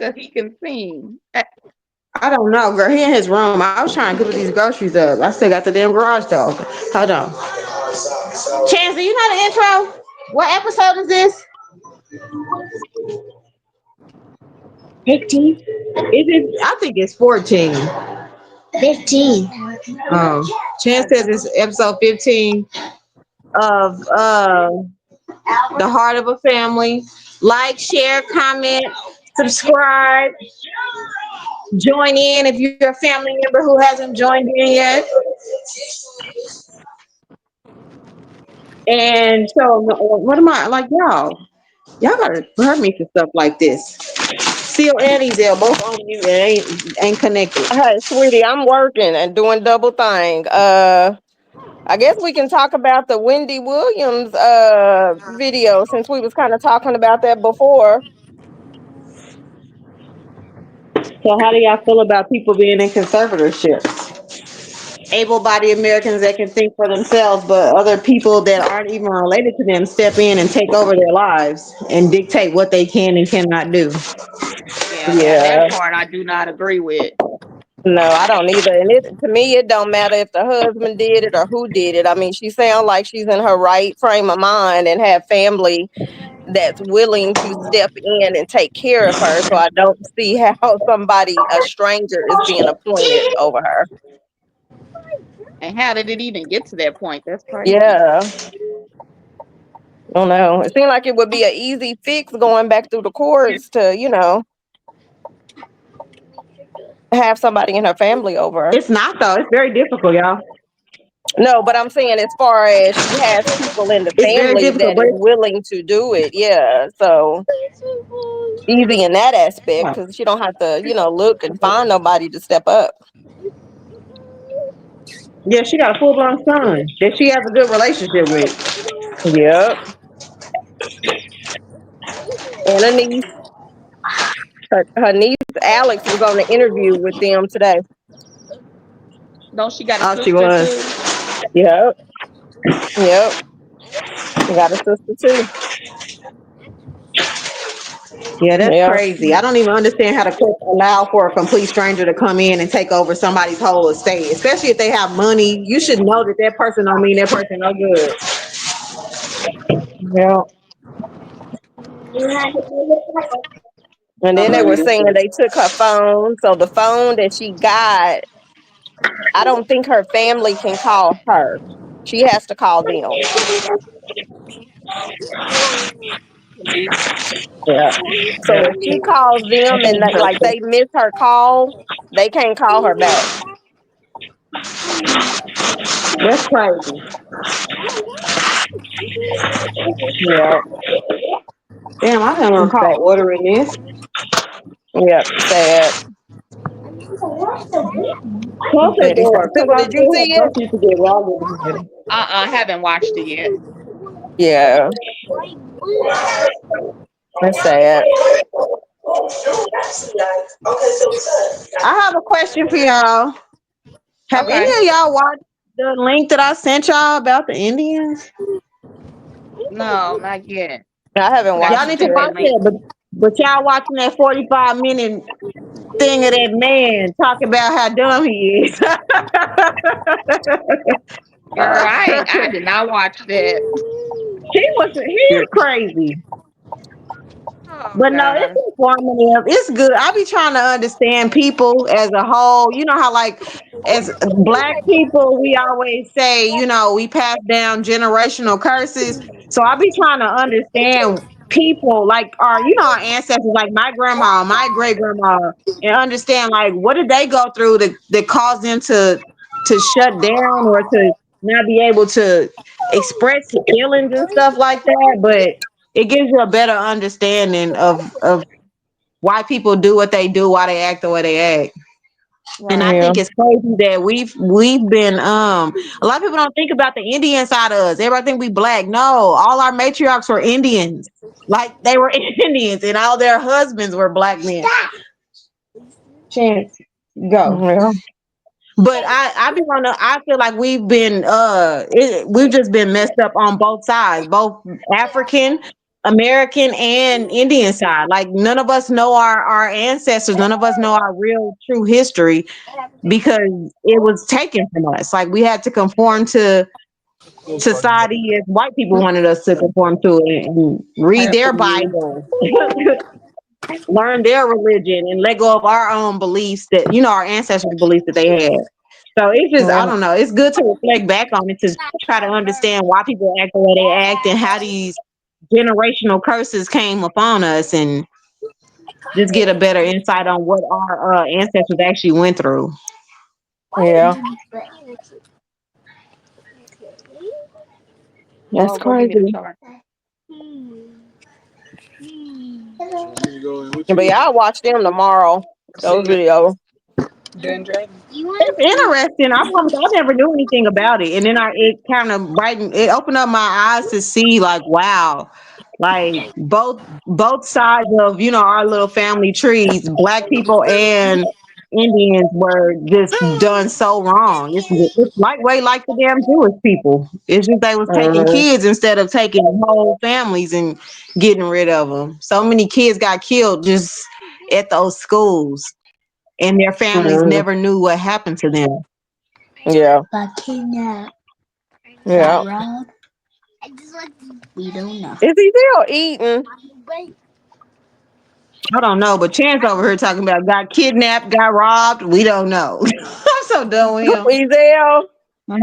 so he can sing. I don't know, girl. He in his room. I was trying to put these groceries up. I still got the damn garage door open. Hold on. Chance, do you know the intro? What episode is this? 15. Is it? I think it's 14. 15. Chance says it's episode 15 of The Heart of a Family. Like, share, comment, subscribe, join in if you're a family member who hasn't joined in yet. And so, what am I like, y'all? Y'all gotta hurt me for stuff like this. Seal and Ezel both on mute and ain't connected. Hey, sweetie, I'm working and doing double thing. I guess we can talk about the Wendy Williams video since we was kind of talking about that before. So, how do y'all feel about people being in conservatorships? Able-bodied Americans that can think for themselves, but other people that aren't even related to them step in and take over their lives and dictate what they can and cannot do. Yeah, now Yeah, that part I do not agree with. no, I don't either. And to me, it don't matter if the husband did it or who did it. I mean, she sounds like she's in her right frame of mind and have family that's willing to step in and take care of her. So I don't see how somebody, a stranger, is being appointed over her. And how did it even get to that point? That's crazy. Yeah, I don't know. It seemed like it would be an easy fix going back through the courts to, have somebody in her family over. It's not though. It's very difficult, y'all. No, but I'm saying as far as she has people in the It's very family difficult, that but is willing to do it. Yeah. So easy in that aspect because she don't have to, look and find nobody to step up. yeah, she got a full-blown son that she has a good relationship with. Yep. And her niece, her niece Alex was on the interview with them today. Don't she got a Oh, she sister too? was. Yep. Yep. Got a sister too. Yeah, that's Yeah. crazy. I don't even understand how the court allow for a complete stranger to come in and take over somebody's whole estate, especially if they have money. You should know that that person don't mean that person no good. Yeah. And then they were saying they took her phone. So the phone that she got, I don't think her family can call her. She has to call them. Yeah. So if she calls them and like they miss her call, they can't call her back. That's crazy. Yeah. Damn, I don't recall ordering this. Yep. Sad. Close that Very sad. door, because I Did you still see have it? groceries to get while we're here. I haven't watched it yet. Yeah. That's sad. I have a question for y'all. Have any Okay. of y'all watched the link that I sent y'all about the Indians? No, not yet. I haven't But I Y'all can watched need to send it. that watch link. that, but y'all watching that 45-minute thing of that man talking about how dumb he is. Girl, I did not watch that. He is crazy. Oh But no, it's God. informative. It's good. I be trying to understand people as a whole. You know how like as black people, we always say, we pass down generational curses. So I be trying to understand people like our ancestors, like my grandma, my great grandma, and understand like what did they go through that caused them to shut down or to not be able to express feelings and stuff like that. But it gives you a better understanding of why people do what they do, why they act the way they act. And I Right. Yeah. think it's crazy that we've been a lot of people don't think about the Indian side of us. Everybody think we black. No, all our matriarchs were Indians. Like they were Indians and all their husbands were black men. Chance, go. Yeah. But I feel like we've just been messed up on both sides, both African American and Indian side. Like none of us know our ancestors. None of us know our real true history because it was taken from us. Like we had to conform to society as white people wanted us to conform to it and read their Bible, learn their religion, and let go of our own beliefs that our ancestors' beliefs that they had. So it's just I Yeah. don't know. It's good to reflect back on it to try to understand why people act the way they act and how these generational curses came upon us and just get a better insight on what our ancestors actually went through. Yeah. That's Oh, go give me the crazy. chart. But yeah, I'll watch them tomorrow. Those videos. It's interesting. I promise I never knew anything about it, and then it kind of it opened up my eyes to see like wow, like both sides of our little family trees, black people and Indians were just done so wrong. It's lightweight like the damn Jewish people. It's just they was taking Mhm. kids instead of taking whole families and getting rid of them. So many kids got killed just at those schools and their families Mhm. never knew what happened to them. Yeah. Got kidnapped, Yeah. got robbed. We don't know. Is he still eating? I don't know, but Chance over here talking about got kidnapped, got robbed. We don't know. I'm so done with him. Ezel. I'm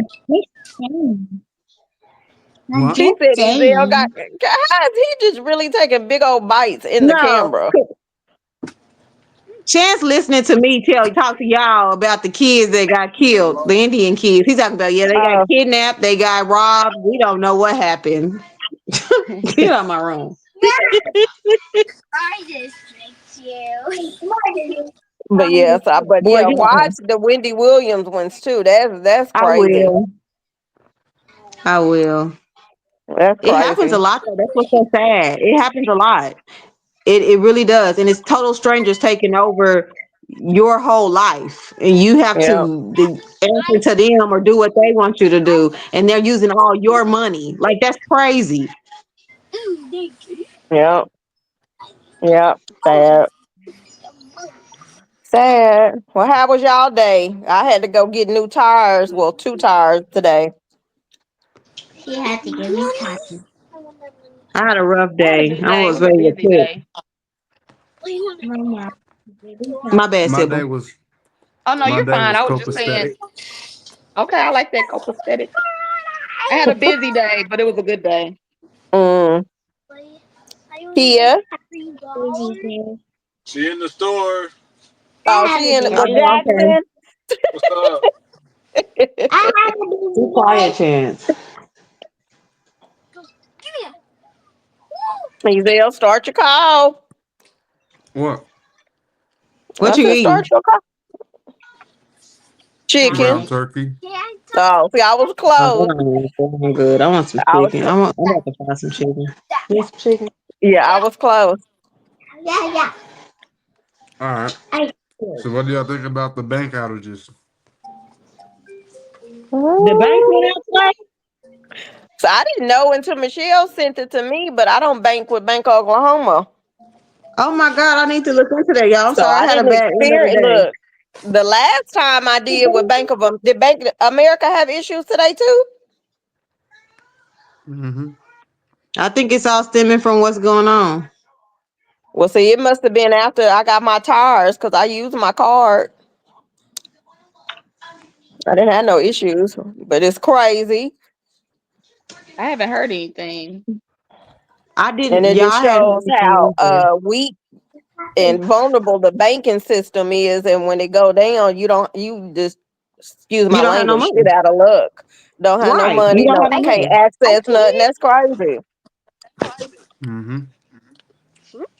What? She just said Ezel got. saying. God, he just really taking big old bites in the No, camera. Chance listening to me talk to y'all about the kids that got killed, the Indian kids. He's talking about they got kidnapped, they got robbed. We don't know what happened. Get out of my room. I just tricked you. But yes, but Boy, yeah, get out of watch here. the Wendy Williams ones too. That's I crazy. will. I will. That's It happens a crazy. lot though. That's what's so sad. It happens a lot. It really does. And it's total strangers taking over your whole life. And you have Yeah. to answer to them or do what they want you to do. And they're using all your money. Like that's crazy. Yeah. Yeah. Sad. Sad. Well, how was y'all day? I had to go get new tires. Well, 2 tires today. She had to give me time. I had a rough I had a day. good I day. It was was a ready to busy quit. day. Mama, My bad, My day Sybil. was Oh no, my you're day fine. was I was just copacetic. saying. Okay, I like that copacetic. I had a busy day, but it was a good day. Mm. Kia. She in the store. Oh, I had she a in busy with Oh, okay. Jackson. What's up? I had a busy Be quiet, Chance. Ezel, start your call. What? What I you said, start eating? your call. Uh, Ground Chicken. turkey. Oh, see, I was Oh, close. I'm good. I want some I was, chicken. I'm about to find some chicken. You want some chicken? yeah, I was close. Yeah. All right. I So what do y'all think about the bank outages? The bank went out today? So I didn't know until Michelle sent it to me, but I don't bank with Bank of Oklahoma. Oh my God, I need to look into that, y'all. I'm So sorry, I I had a didn't bad end of the experience. day. Look, the last time I did with did Bank of America have issues today too? Mm-hmm. I think it's all stemming from what's going on. Well, see, it must have been after I got my tires because I used my card. I didn't have no issues, but it's crazy. I haven't heard anything. I And didn't, it y'all just hadn't heard shows how anything either. weak and vulnerable the banking system is, and when it go down, you just excuse You my don't have no language, shit money. out of luck. Don't have no Right. You money, don't no have no can't money. access nothing. That's crazy. Mm-hmm.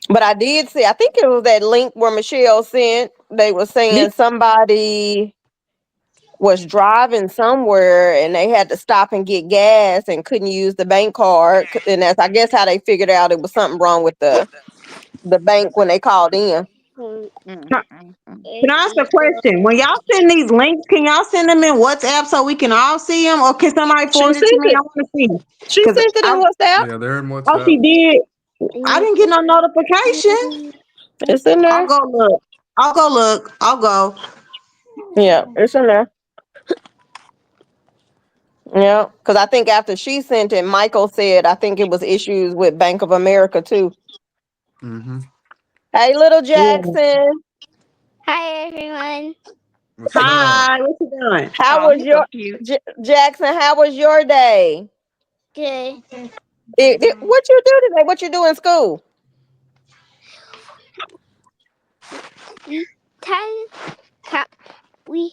But I did see, I think it was that link where Michelle sent. They were saying somebody was driving somewhere and they had to stop and get gas and couldn't use the bank card. And that's, I guess, how they figured out it was something wrong with the bank when they called in. Mm, Can mm, mm. I ask a question? When y'all send these links, can y'all send them in WhatsApp so we can all see them, or can somebody She forward it to sent me? I it. want to see She because sent it in WhatsApp. Yeah, they're in oh, she WhatsApp. did. I didn't get no notification. It's in I'll there. go look. I'll go look. I'll go. Yeah, it's in there. Yeah, because I think after she sent it, Michael said I think it was issues with Bank of America too. Mm-hmm. Hey, little Yeah. Jackson, Hi everyone. What's up? Hi, what you doing? how Oh, was he's so your cute. Jackson? How was your day? Good. What you do today? What you do in school? We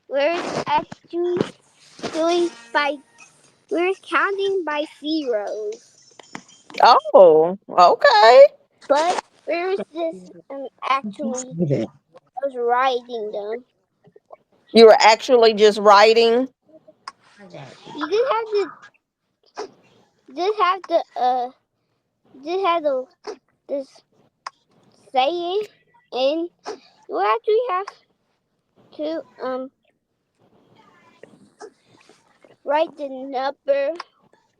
were actually doing by we're counting by zeros, Oh, okay. but there's this actually I was writing them. You were actually just writing. You just have to just have to just say it, and you actually have to write the number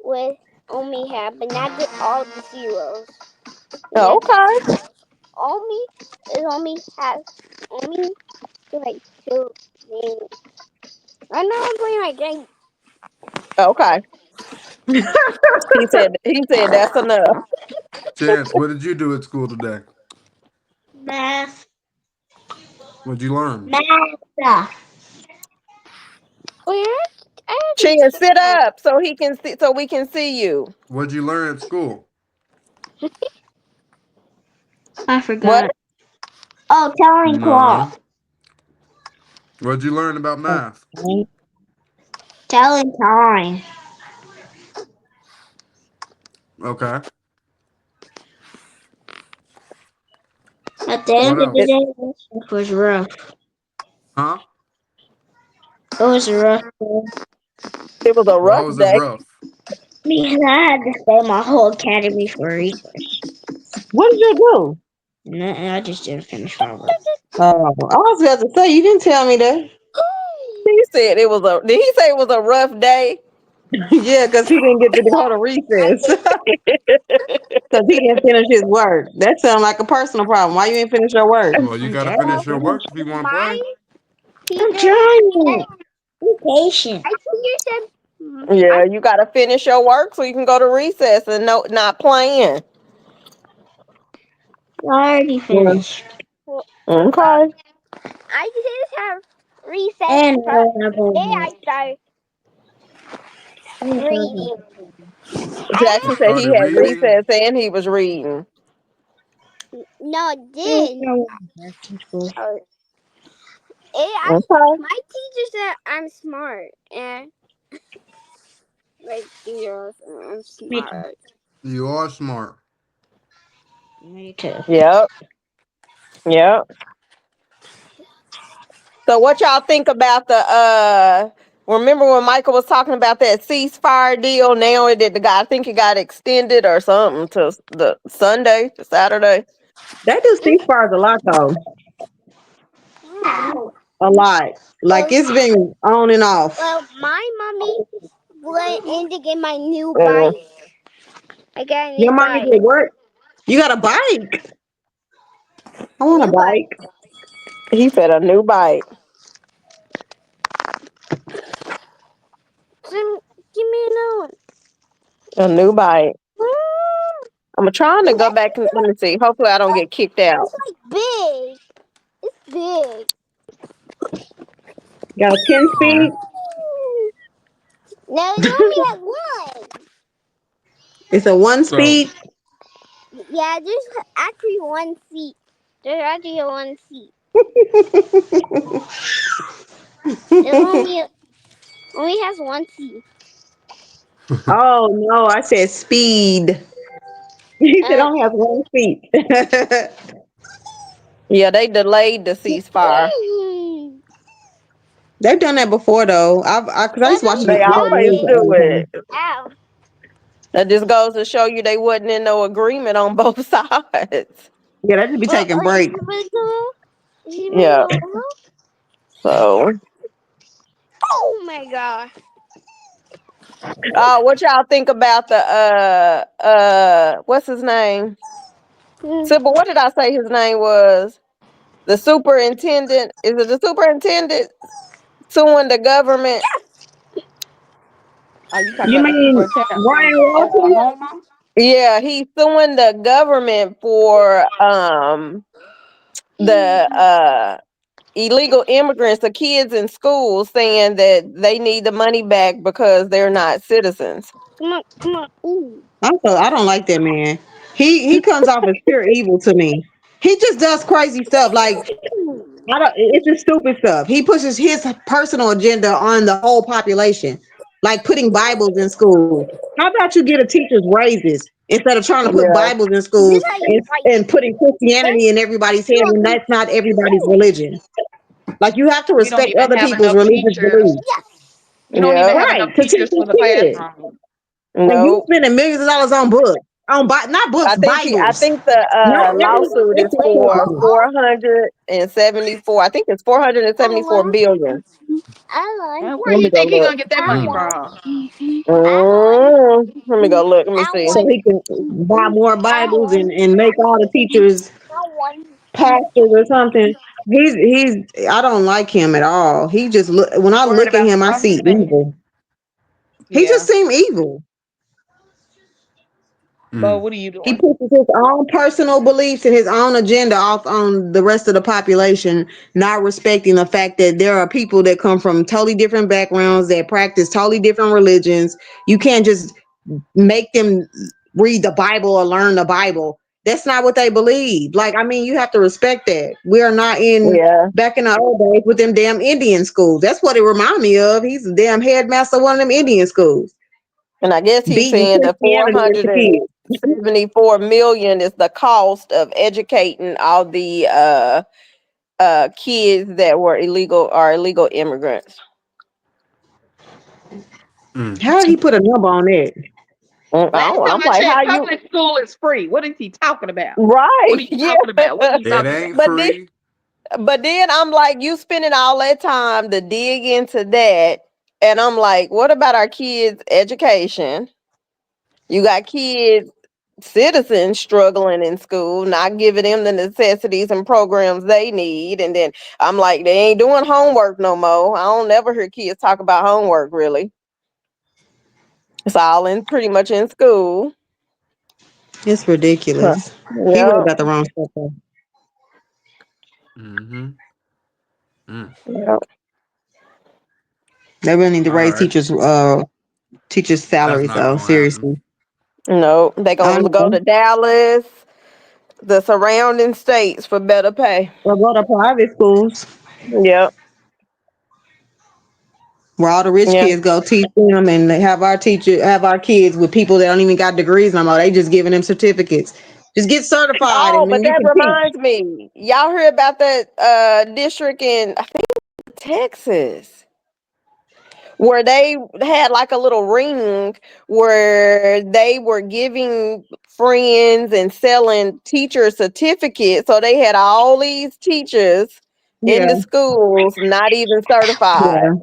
with only half, but not all the zeros. Yeah, Okay. only it only has only like two names. I know I'm playing my game. Okay. He said that's enough. Chance, what did you do at school today? Math. What'd you learn? Math. Where? I Chin, sit up so he can see so we can see you. What'd you learn at school? What? forgot. Oh, telling No. clock. What'd you learn about math? Telling time. Okay. At the What end of the else? day, it was rough. Huh? It was rough It was a Why rough was it day. rough? because I had to stay my whole academy for research. What did you do? No, I just didn't finish my work. Oh, I was about to say you didn't tell me that. He said it was a. Did he say it was a rough day? Yeah, because he didn't get to go to recess because he didn't finish his work. That sounds like a personal problem. Why you didn't finish your work? Well, you I'm gotta trying. finish your work if you want to play. I'm trying. Be patient. I think you said. Yeah, you got to finish your work so you can go to recess and not playing. I already finished. Okay. I just have recess. And I started reading. Jackson You said he started had reading. recess and he was reading. No, I did. Okay. My teacher said I'm smart, and like zeros, I'm smart. You are smart. Me too. Yep. Yep. So what y'all think about the remember when Michael was talking about that ceasefire deal? Now it did the guy I think it got extended or something to the Sunday to Saturday. They do ceasefires a lot though. A lot. Like it's been on and off. Well, my mommy went in to get my new Uh, bike. I got a Your new mommy bike. did work. You got a bike. I want a New bike. bike. he said a new bike. So, give me another one. A new bike. I'm trying to go back and let me see. Hopefully I don't get kicked out. It's like big. It's big. Got a 10 Yeah. speed. No, it only has one. It's a 1 So, speed. Yeah, there's actually one seat. There's actually one seat. It only has one seat. Oh no, I said speed. He said only has 1 speed. Yeah, they delayed the ceasefire. They've done that before though. Cause I used to watch They the always news do all the it. time. Ow. That just goes to show you they wasn't in no agreement on both sides. Yeah, they just be taking breaks. Yeah. So Oh my god. What y'all think about the what's his name? Sybil, what did I say his name was? The superintendent. Is it the superintendent suing the government? Are you talking You about the mean superintendent Brian from Wilson? Oklahoma? Yeah, he's suing the government for the illegal immigrants, the kids in school, saying that they need the money back because they're not citizens. Come on. Ooh. I don't like that man. He comes off as pure evil to me. He just does crazy stuff. Like I don't. It's just stupid stuff. He pushes his personal agenda on the whole population, like putting Bibles in school. How about you get a teacher's raises instead of trying to put Yeah, Bibles in This schools how you fight. and putting Christianity in everybody's head when that's not everybody's religion. Like you have to We don't respect even other have people's enough religious teachers. beliefs, We don't even yeah, have right? enough To teach teachers their for the kids, classroom. and you nope. spending millions of dollars on books, not books, I Bibles. think the Not every lawsuit is for education. 474. I think it's 474 billion. I And where Let do me you go think he's look. gonna get that money Mm. from? Let me go look. Let me see. So he can buy more Bibles and make all the teachers pastors or something. He's I don't like him at all. He just look when I Worried look at about the him, I see government. evil. He just Yeah. seems evil. But Mm. what are you He doing? pushes his own personal beliefs and his own agenda off on the rest of the population, not respecting the fact that there are people that come from totally different backgrounds that practice totally different religions. You can't just make them read the Bible or learn the Bible. That's not what they believe. Like, I mean, you have to respect that. We are not in Yeah, back in the old days with them damn Indian schools. That's what it remind me of. He's a damn headmaster of one of them Indian schools, and I guess he's beating saying the Christianity into kids. 474 million is the cost of educating all the kids that were illegal immigrants. Mm. How did he put a number on that? Last time I'm I like, how checked, you public school is free. What is he talking about? What right? are you Yeah, talking about? What are you It talking ain't about? but free. then I'm like, you spending all that time to dig into that, and I'm like, what about our kids' education? You got kids, citizens struggling in school, not giving them the necessities and programs they need, and then I'm like, they ain't doing homework no more. I don't never hear kids talk about homework really. It's all in pretty much in school. It's Huh. ridiculous. He really Yep. got the wrong stuff on. Mm-hmm. Mm. Yep. They really need to All raise right. teachers' That's salaries not though. gonna happen. Seriously. No, they I gonna go know. to Dallas, the surrounding states for better pay. Or go to private schools Yep. where all the rich Yeah. kids go teach them and they have our kids with people that don't even got degrees no more. They just giving them certificates. Just get certified Oh, and but then you that can teach. reminds me. Y'all heard about that district in I think Texas where they had like a little ring where they were giving friends and selling teacher certificates. So they had all these teachers in Yeah, the schools not even certified. yeah.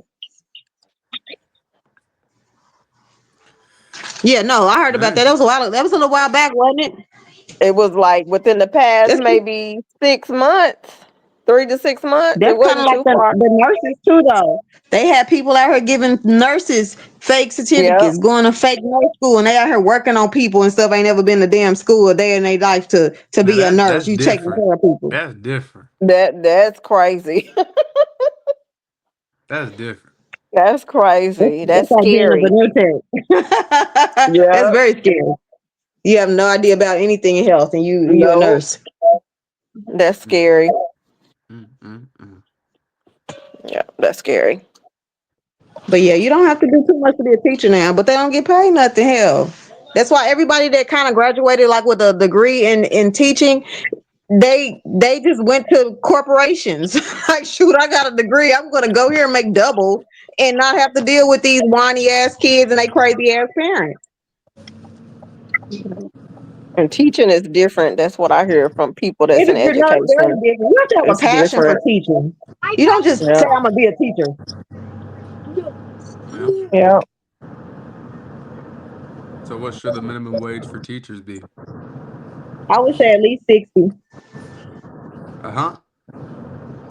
Yeah, no, I heard about that. Hey, That was a little while back, wasn't it? It was like within the past That's maybe 6 months, 3 to 6 months. It that's kind of wasn't like too far. the nurses too, though. They had people out here giving nurses fake Yeah. certificates, going to fake nurse school, and they out here working on people and stuff. Ain't never been to damn school a day in their life to now be a nurse. that's You taking different. care of people. That's different. That's crazy. That's different. That's crazy. That's That's like being a scary. veneer tech. That's Yeah. very scary. You have no idea about anything in health, and you a No, nurse. that's Mm. scary. Mm. Mm. Mm. Yeah, that's scary. But yeah, you don't have to do too much to be a teacher now, but they don't get paid nothing. Hell, that's why everybody that kind of graduated like with a degree in teaching, they just went to corporations. Like, shoot, I got a degree. I'm gonna go here and make double and not have to deal with these whiny ass kids and they crazy ass parents. And teaching is different. That's what I hear from people It that's in is no, it's very education. different. You have to have a It's passion for different. teaching. You don't just Yeah. say I'm gonna be a teacher. Well, Yeah. So what should the minimum wage for teachers be? I would say at least 60. Uh-huh.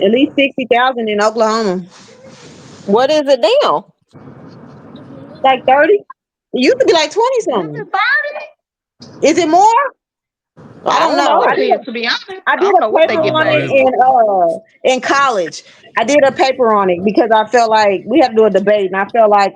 At least 60,000 in Oklahoma. What is it now? Like 30? It used to be like 20 something. Is it more? I don't know. What it is, to be honest. I I did don't a know what they paper get on paid. it in college. I did a paper on it because I felt like we had to do a debate, and I felt like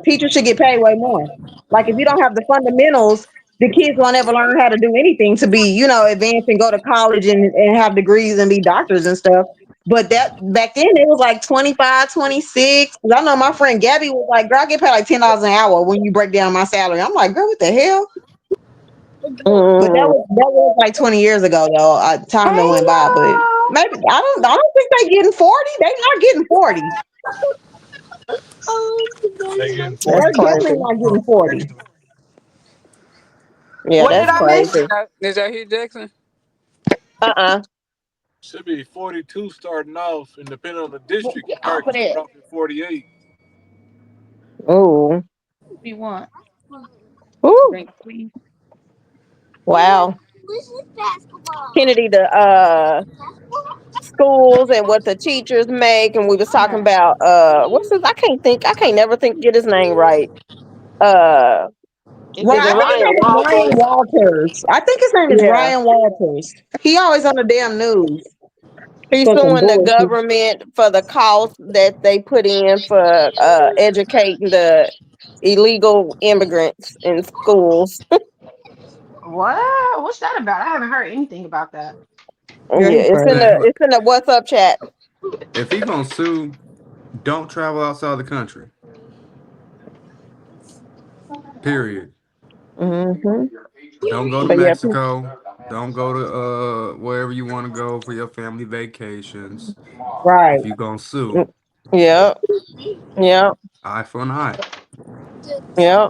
teachers should get paid way more. Like if you don't have the fundamentals, the kids won't ever learn how to do anything to be, advanced and go to college and have degrees and be doctors and stuff. But that back then it was like 25, 26. 'Cause I know my friend Gabby was like, girl, I get paid like $10 an hour when you break down my salary. I'm like, girl, what the hell? But that was like 20 years ago, though. Time that went by, but maybe I don't think they getting 40. They not getting 40. They getting They're 40. definitely not getting 40. Yeah, What did that's I miss? crazy. Is that Hugh Jackson? Should be 42 starting off, and depending on the district, Get you probably off of can start that. off at 48. Ooh. What do you want? Ooh. Drink, please. Wow. Kennedy, the schools and what the teachers make, and we was talking about what's his, I can't never get his name right. Is Well, it Is it I think his Ryan name is Ryan Walters? Walters. I think his name is Yeah. Ryan Walters. He always on the damn news He's for some suing the bullshit. government for the cost that they put in for educating the illegal immigrants in schools. What? What's that about? I haven't heard anything about that. Girl, Yeah, he crazy. it's in the WhatsApp chat. If he gonna sue, don't travel outside the country. Period. Mm-hmm. Don't go to But yeah, Mexico. Don't go to wherever you want to go for your family vacations. Right. If you gonna sue, yeah, yeah, eye for an eye. yeah,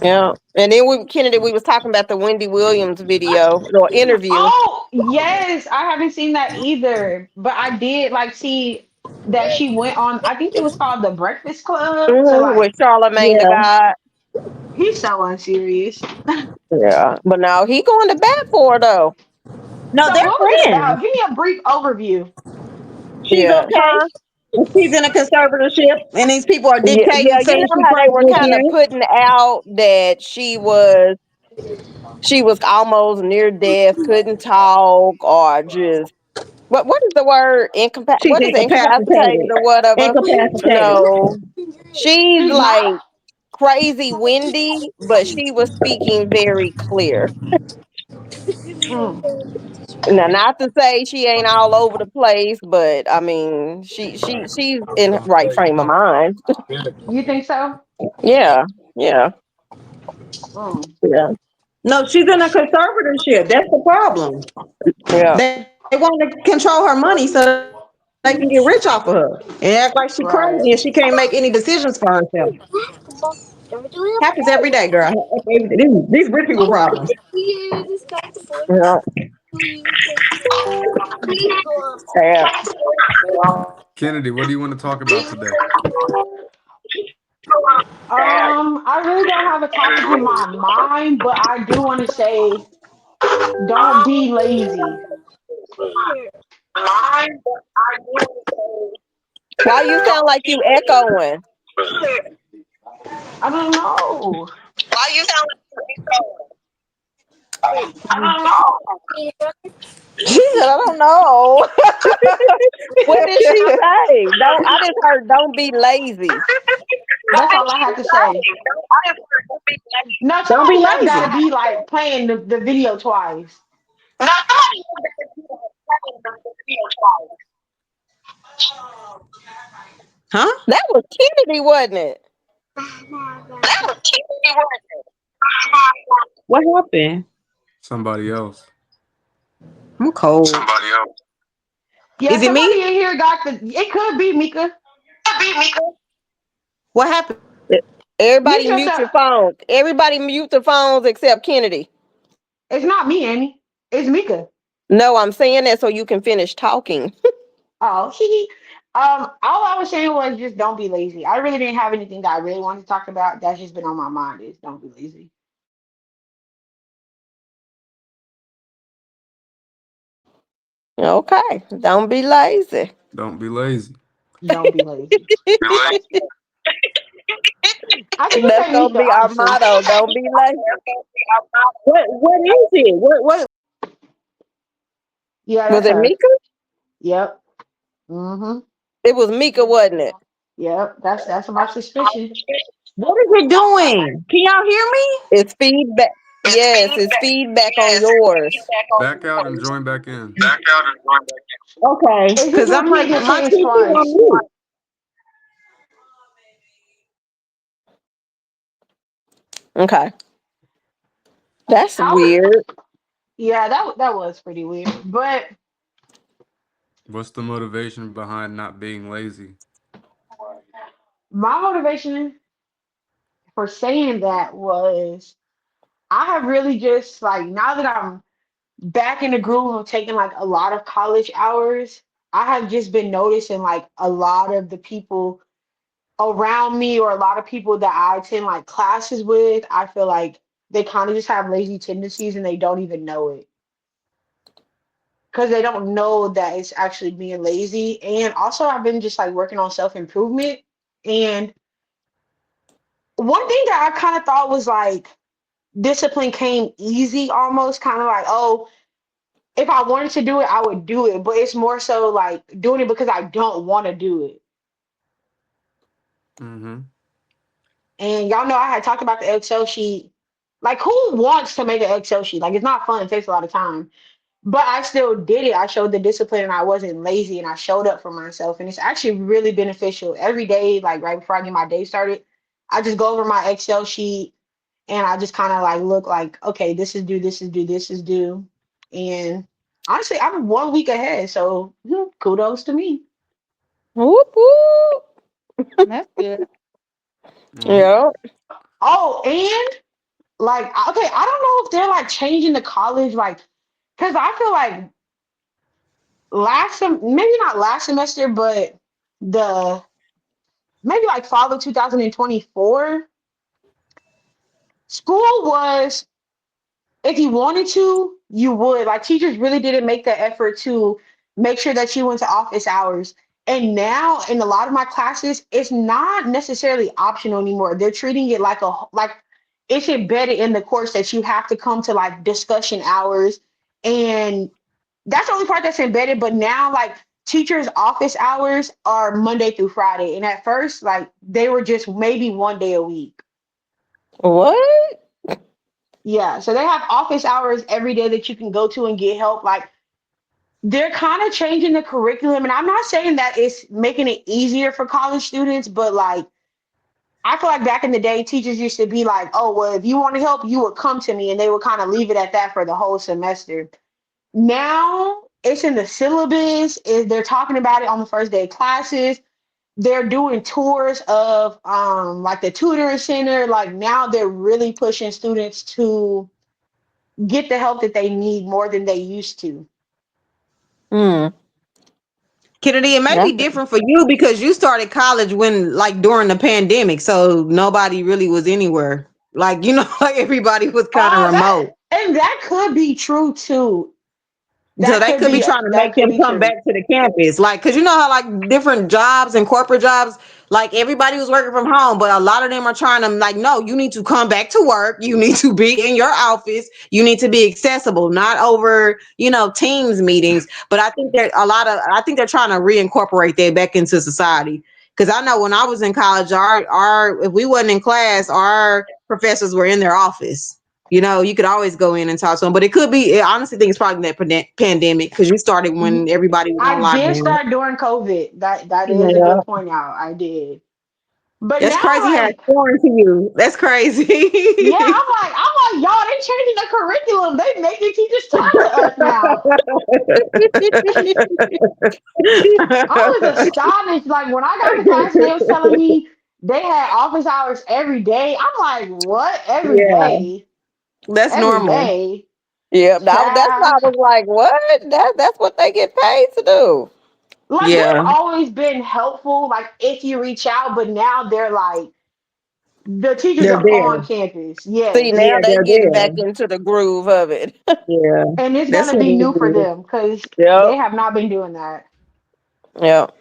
yeah. And then Kennedy, we was talking about the Wendy Williams video or interview. Oh, yes. I haven't seen that either. But I did like see that she went on, I think it was called The Breakfast Club to With like, Charlemagne the Yeah. God. he's so unserious. Yeah, but now he going to bat for her though. No, So they're what was it friends. about? Give me a brief overview. She's Yeah, okay. huh? She's in a conservatorship, and these people are Yeah, dictating yeah. You things know she how they were probably kind of can't. putting out that she was almost near death, couldn't talk, or just what is the word? She's What is it, incapacitated incapacitated. or whatever? Incapacitated. No, she's She's not? like crazy windy, but she was speaking very clear. Mm. Now, not to say she ain't all over the place, but I mean, she's in her right frame of mind. You think so? Yeah, yeah, Mm. yeah, No, she's in a conservatorship. That's the problem. yeah. They want to control her money so they can get rich off of her and act like she Right. crazy and she can't make any decisions for herself. Happens every day, girl. These rich people problems. Yeah. Yeah. Kennedy, what do you want to talk about today? I really don't have a topic in my mind, but I do want to say don't be lazy. Why you sound like you echoing? I don't know. Why you sound She said, I don't know. What did she say? I just heard don't be lazy. That's all I have to say. No, Don't be somebody else lazy. gotta be like playing the video twice. Huh? That was Kennedy, wasn't it? What happened? Somebody else. I'm cold. Yeah, Is it somebody me? in here got the. It could be Mika. What happened? Everybody Mute mute your yourself. phones. Everybody mute the phones except Kennedy. It's not me, Amy. It's Mika. No, I'm saying that so you can finish talking. Oh, he. All I was saying was just don't be lazy. I really didn't have anything that I really wanted to talk about. That's just been on my mind is don't be lazy. Okay. Don't be lazy. Don't be lazy. Don't be lazy. I think it's That's like gonna Mika, be our honestly. motto. Don't be lazy. What is it? What Yeah, Was that's it her. Mika? Yep. Mm-hmm. It was Mika, wasn't it? Yep. That's my suspicion. what is it doing? Can y'all hear me? It's feedback. Yes, it's feedback on yours. Back out and join back in. Okay, It's just because I'm like repeating the my sentence TV on twice. mute. Okay. That's How was weird. yeah, that was pretty weird. But What's the motivation behind not being lazy? my motivation for saying that was I have really just like now that I'm back in the groove of taking like a lot of college hours, I have just been noticing like a lot of the people around me or a lot of people that I attend like classes with, I feel like they kind of just have lazy tendencies and they don't even know it because they don't know that it's actually being lazy. And also, I've been just like working on self improvement. And one thing that I kind of thought was like discipline came easy almost, kind of like, oh, if I wanted to do it, I would do it. But it's more so like doing it because I don't want to do it. Mm-hmm. And y'all know I had talked about the Excel sheet. Like, who wants to make an Excel sheet? Like, it's not fun. It takes a lot of time. But I still did it. I showed the discipline and I wasn't lazy and I showed up for myself. And it's actually really beneficial. Every day, like right before I get my day started, I just go over my Excel sheet and I just kind of like look like, okay, this is due, this is due, this is due. And honestly, I'm 1 week ahead. So kudos to me. Whoop whoop. That's good. Well, Yeah. Oh, and like, okay, I don't know if they're like changing the college, like, because I feel like maybe not last semester, but the maybe like fall of 2024, school was, if you wanted to, you would. Like teachers really didn't make the effort to make sure that you went to office hours. And now in a lot of my classes, it's not necessarily optional anymore. They're treating it like it's embedded in the course that you have to come to like discussion hours. And that's the only part that's embedded. But now like teachers' office hours are Monday through Friday. And at first, like they were just maybe 1 day a week. What? Yeah, so they have office hours every day that you can go to and get help. Like they're kind of changing the curriculum, and I'm not saying that it's making it easier for college students, but like I feel like back in the day, teachers used to be like, "Oh, well, if you want to help, you would come to me," and they would kind of leave it at that for the whole semester. Now it's in the syllabus. Is they're talking about it on the first day of classes. They're doing tours of like the tutoring center. Like now they're really pushing students to get the help that they need more than they used to. Hmm. Kennedy, it may be That's different for you because you started college when like during the pandemic, so nobody really was anywhere. Like, like everybody was kind of That remote. and that could be true too. So That they could could be be trying to that make could them be come true. back to the campus. Like, cause you know how like different jobs and corporate jobs, like everybody was working from home, but a lot of them are trying to like, no, you need to come back to work. You need to be in your office. You need to be accessible, not over, Teams meetings. But I think they're trying to reincorporate that back into society. Cause I know when I was in college, our if we wasn't in class, our professors were in their office. You could always go in and talk to them, but it could be. I honestly think it's probably that pandemic because you started when everybody was on I did lockdown. start during COVID. That is a Yeah, good point out. I did. But that's now crazy how it's like foreign to you. That's yeah, crazy. I'm like, y'all, they changing the curriculum. They making teachers talk to us now. I was astonished. Like when I got to class and they was telling me they had office hours every day. I'm like, what? Every Yeah, day? that's Every normal. day? yeah. That's why Child. I was like, what? That's what they get paid to do. Like they've Yeah, always been helpful, like if you reach out, but now they're like the teachers they're are on there. campus. See, Yes. now Yeah, they they're getting there. back into the groove of it. Yeah, And it's that's gonna what be it new for is. them because Yep. they have not been doing that. Yep.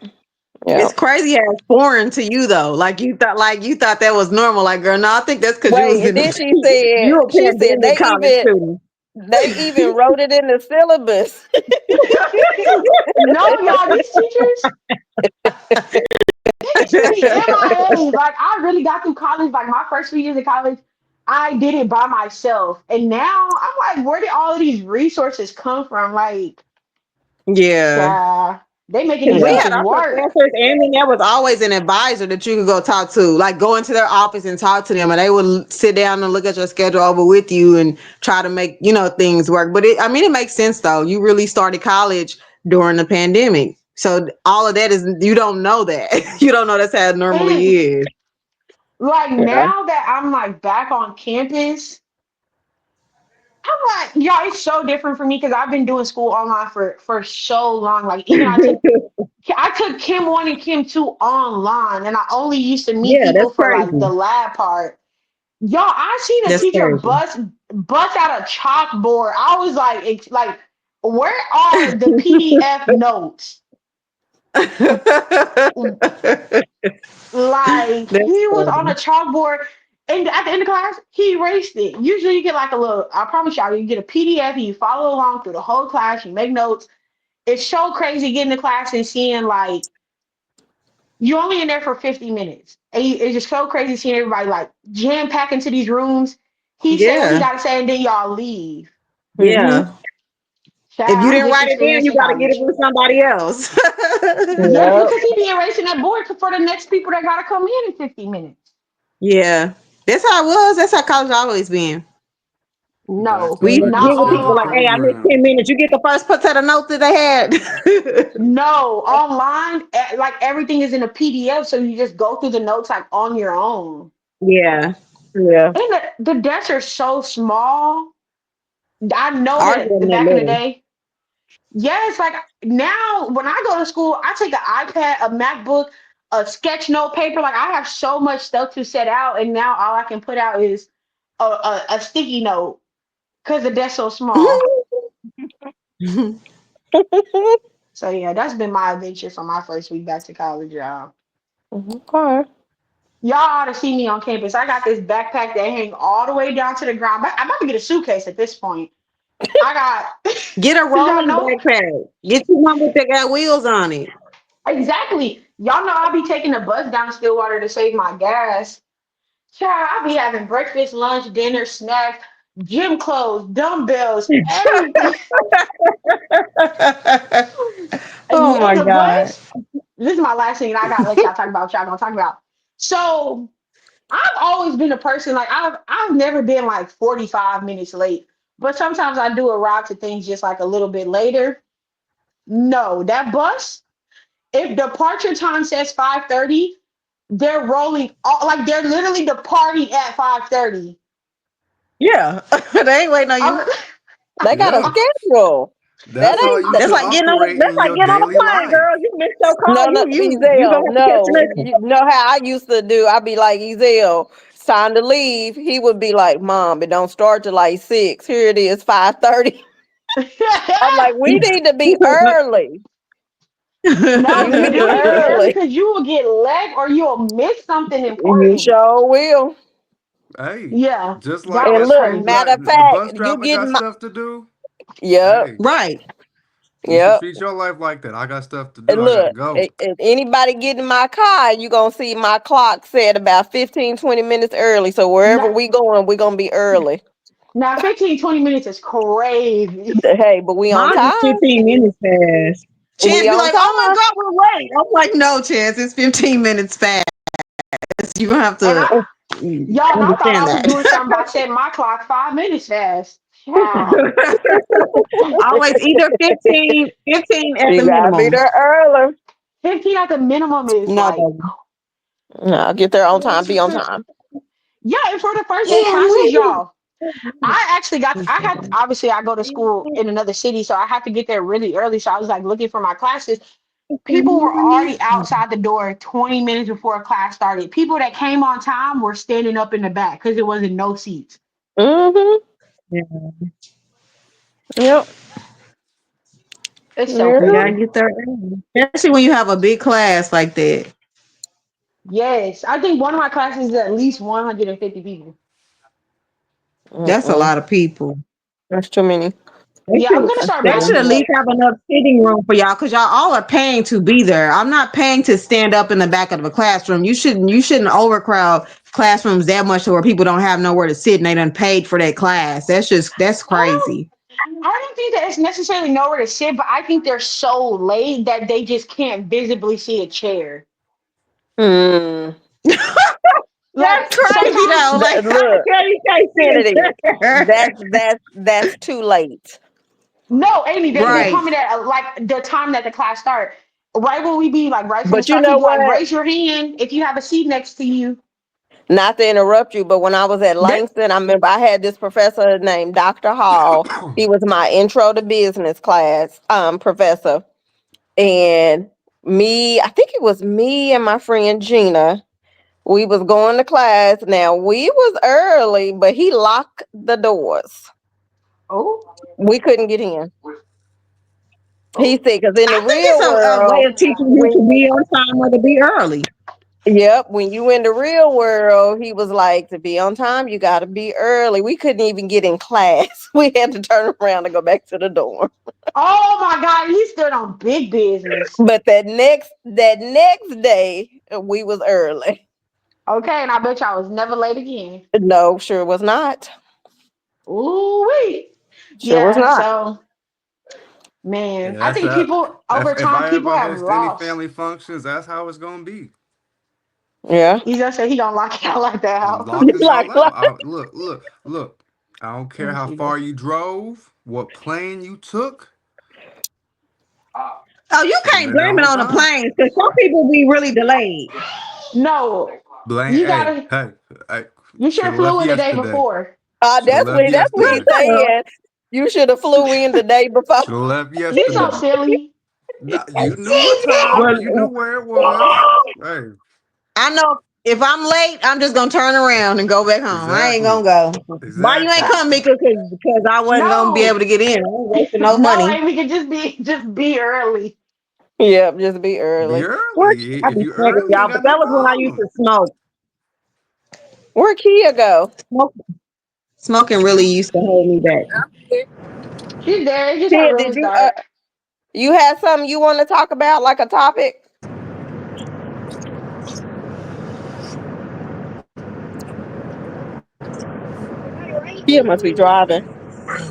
It's Yep. crazy how it's foreign to you though. Like you thought that was normal. Like, girl, no, I think that's because you Wait, was and in then you a she said pandemic college student. they even wrote it in the syllabus. No, y'all, these teachers, they used to be MIA. Like I really got through college, like my first 3 years of college, I did it by myself. And now I'm like, where did all of these resources come from? Like, Yeah. child, they making 'Cause these we Yeah. had teachers our work. professors, and then there was always an advisor that you could go talk to, like go into their office and talk to them, and they would sit down and look at your schedule over with you and try to make things work. But I mean, it makes sense though. You really started college during the pandemic, so all of that is you don't know that you don't know that's how it And normally is. like Yeah. now that I'm like back on campus, I'm like, yeah, it's so different for me because I've been doing school online for so long. Like even I took Chem 1 and Chem 2 online, and I only used to meet Yeah, people that's for like the crazy. lab part. Y'all, I seen a That's teacher crazy. bust out a chalkboard. I was like, like, where are the PDF notes? Like That's he was on a funny. chalkboard, and at the end of class, he erased it. Usually, you get like a little. I promise y'all, you get a PDF, and you follow along through the whole class. You make notes. It's so crazy getting to class and seeing like you're only in there for 50 minutes. And it's just so crazy seeing everybody like jam pack into these rooms. He say what he Yeah, got to say, and then y'all leave. yeah. Mm-hmm. If you Child, I'm didn't just write it in, you experiencing got to get it college. from somebody else. Yes, Yep. because he be erasing that board for the next people that got to come in 50 minutes. Yeah, that's how it was. That's how college always been. No, Exactly We used like to a get not with people standard like, "Hey, I online. missed program. 10 minutes. You get the first set of notes that they had." No, online, like everything is in a PDF, so you just go through the notes like on your own. Yeah, Yeah. And the desks are so small. I know ours that the wasn't that back in the little. day. Yes, like now when I go to school, I take an iPad, a MacBook, a sketch note paper. Like I have so much stuff to set out, and now all I can put out is a sticky note because the desk's so small. So yeah, that's been my adventure from my first week back to college, y'all. Okay. Y'all ought to see me on campus. I got this backpack that hang all the way down to the ground. I'm about to get a suitcase at this point. I got, Get a cause y'all rolling know backpack. Get you one with that got wheels on it. exactly. Y'all know I'll be taking the bus down to Stillwater to save my gas. Child, I'll be having breakfast, lunch, dinner, snacks, gym clothes, dumbbells, everything. And Oh yeah, my the god. bus. This is my last thing, and I gotta let y'all talk about what y'all gonna talk about. So I've always been a person like I've never been like 45 minutes late, but sometimes I do arrive to things just like a little bit later. No, that bus, if departure time says 5:30, they're rolling all, like they're literally departing at 5:30. Yeah, they ain't waiting on you. I'm, They got a Yeah, schedule. That that's how ain't you that, That's should like getting on. operate That's in like your getting on a daily plane, life. girl. You missed your call. no, no, You gonna Ezel. have to catch the No, next one. you know how I used to do. I'd be like, Ezel, it's time to leave. He would be like, Mom, it don't start till like 6. Here it is, 5:30. I'm like, we need to be early. no, You you be do need to be early early. because you will get leg or you'll miss something You important. sure will. Hey, Yeah, just that like And was that look, school crazy. matter of got the fact, bus you driver got getting my stuff to do. yep, Hey, Right. you should yep. treat your life like that. I got stuff to do. And I gotta look, go. if anybody get in my car, you gonna see my clock set about 15, 20 minutes early. So wherever Now, we going, we gonna be early. now 15, 20 minutes is crazy. Hey, but we on Mine is time. 15 minutes fast. Chance We be on like, "Oh my time. god, we're late." I'm like, "No, Chance, it's 15 minutes fast. You gonna have And to y'all, and I thought understand I was that." doing something by setting my clock 5 minutes fast. Yeah. Always either 15 at the You gotta be minimum. there early. 15 at the minimum is No, like, baby. No, get there on time, be on time. yeah, and for the first day of Yeah, I'm classes, ready. y'all, I had, obviously, I go to school in another city, so I have to get there really early. So I was like looking for my classes. people were already outside the door 20 minutes before class started. People that came on time were standing up in the back because there wasn't no seats. Mm-hmm. Yeah. Yep. It's so You Yep. gotta crazy. get there early. Especially when you have a big class like that. Yes, I think one of my classes is at least 150 people. That's a Mm-mm. lot of people. That's too many. Yeah, I'm gonna start They back should doing at that. least have enough sitting room for y'all because y'all all are paying to be there. I'm not paying to stand up in the back of a classroom. You shouldn't overcrowd classrooms that much to where people don't have nowhere to sit and they done paid for that class. That's Um, crazy. I don't think that it's necessarily nowhere to sit, but I think they're so late that they just can't visibly see a chair. Hmm. That's Like crazy sometimes, though. Like how the Look, hell you can't see Kennedy, a chair? that's too late. no, Amy, they Right. come in at like the time that the class start. Right when we be like right from the But you start, know he'd be like, what? raise your hand if you have a seat next to you. Not to interrupt you, but when I was at That, Langston, I remember I had this professor named Dr. Hall. He was my intro to business class professor. And I think it was me and my friend Gina. We was going to class. Now we was early, but he locked the doors. Oh, We couldn't get in. He said, because in the I think it's real a way world, of teaching you when to be on time or to be early. yep, when you in the real world, he was like, to be on time, you got to be early. We couldn't even get in class. We had to turn around and go back to the dorm. oh my God, he stood on big business. But that next day, we was early. Okay, and I bet y'all was never late again. No, sure was not. Ooh wee. Sure was Yeah, not. so Yeah, man, I that's think that. people over If time I people ever have host any lost. family functions, that's how it's gonna be. Yeah. He's gonna say he gonna lock y'all like that I'm out. locking like, y'all like, out. Look. I don't Let care me how see this. far you drove, what plane you took. Oh, you Should have can't been there blame it on on the time. planes because some people be really delayed. No, Blame. you gotta. Hey. You should Should have have left flew in the day yesterday. before. Should have that's left what he's yesterday. saying. You should have flew in the day before. Should have left He's so yesterday. silly. Nah, you knew what time. Well, You knew where it was. Hey, I know if I'm late, I'm just gonna turn around and go back home. I ain't exactly. gonna go. Why you ain't Exactly. come, Mika? Because I wasn't gonna be able No, to get in. I ain't wasting no no, money. Amy could just be early. Yep, just be Be early. early. I If be you smoking, early, ain't y'all, but got that no was when I used problem. to smoke. Where'd Kia go? Smoking really used to hold me back. She's there. It's just her Kia, room did is dark. you have something you want to talk about, like a topic? Kia must be driving.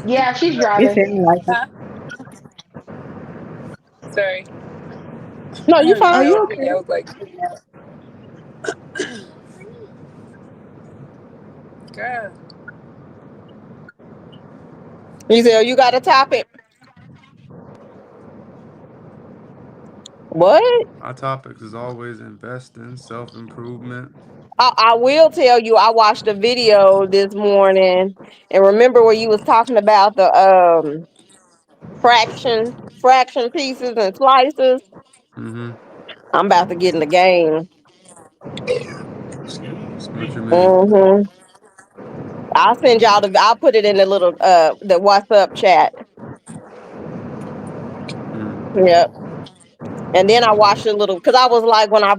Yeah, she's It driving. sounded like it. Sorry. No, I you heard Oh, fine. you yelling. I okay? was like, girl. Giselle, you got a topic? What? Our topics is always investing, self improvement. I will tell you, I watched a video this morning, and remember where you was talking about the fraction pieces and slices. Mm-hmm. I'm about to get in the game. What you mean? Hmm. I'll put it in the little the WhatsApp chat. Mm. Yep. And then I watched a little because I was like, when I